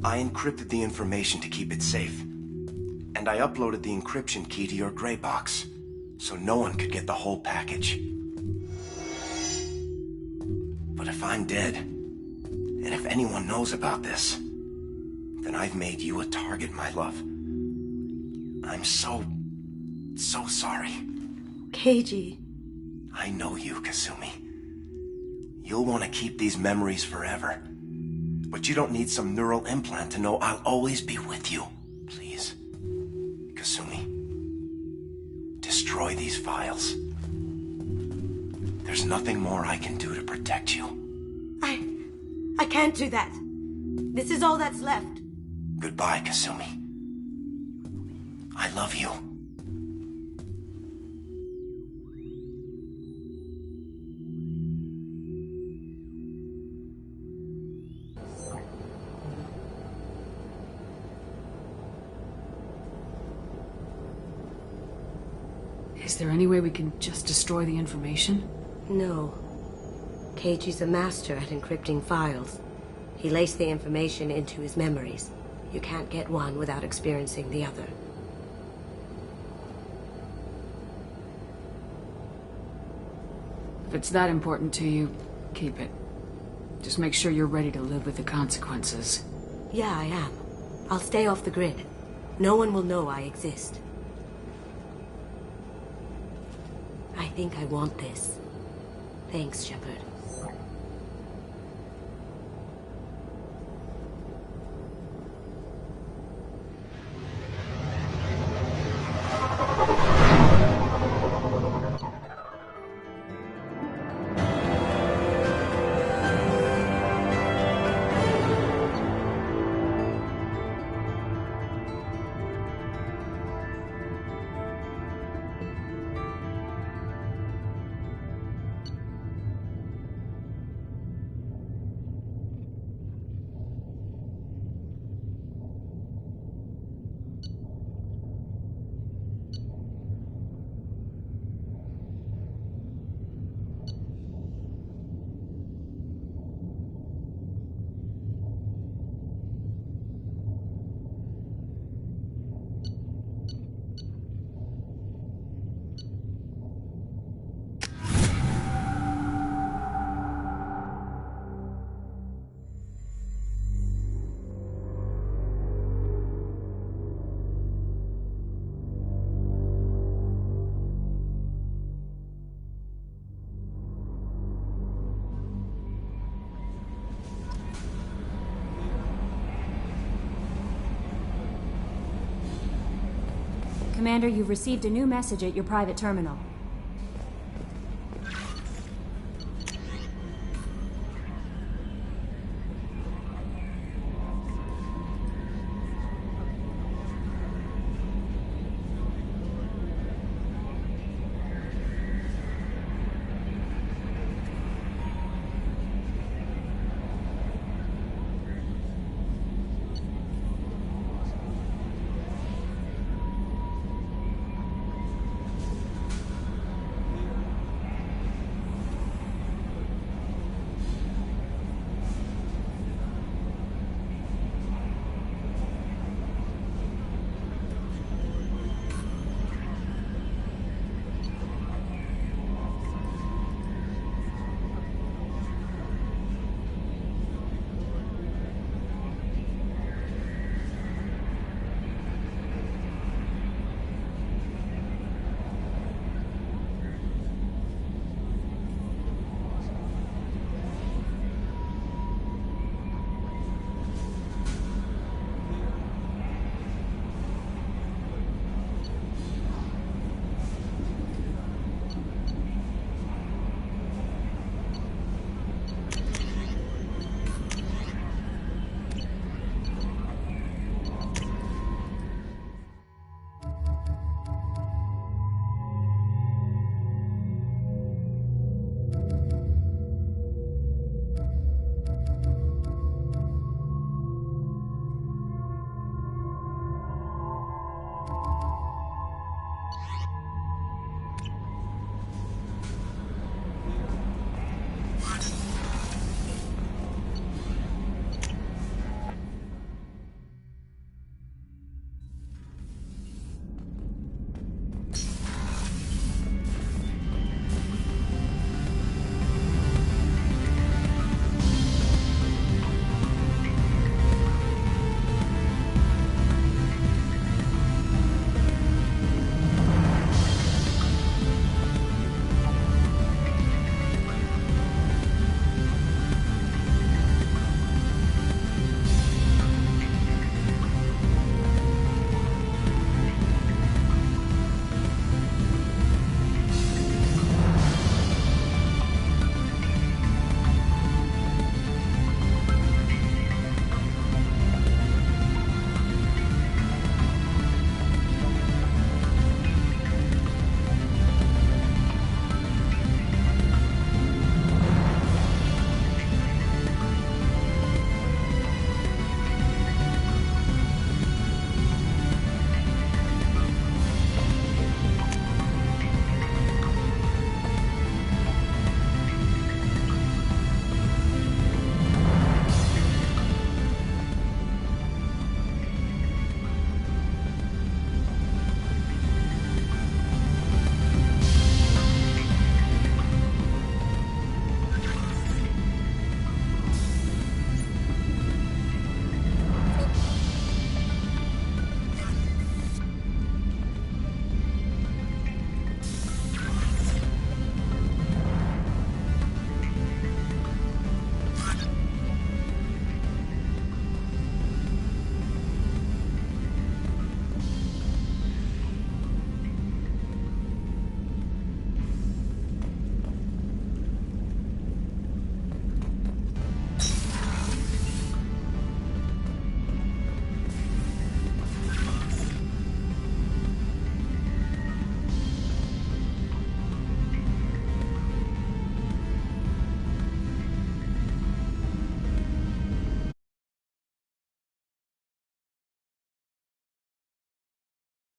I encrypted the information to keep it safe. And I uploaded the encryption key to your gray box, so no one could get the whole package. But if I'm dead, and if anyone knows about this, then I've made you a target, my love. I'm so sorry. Keiji. I know you, Kasumi. You'll want to keep these memories forever. But you don't need some neural implant to know I'll always be with you. Please, Kasumi, destroy these files. There's nothing more I can do to protect you. I can't do that. This is all that's left. Goodbye, Kasumi. I love you. Is there any way we can just destroy the information? No. Keiji's a master at encrypting files. He laced the information into his memories. You can't get one without experiencing the other. If it's that important to you, keep it. Just make sure you're ready to live with the consequences. Yeah, I am. I'll stay off the grid. No one will know I exist. I think I want this. Thanks, Shepard. Commander, you've received a new message at your private terminal.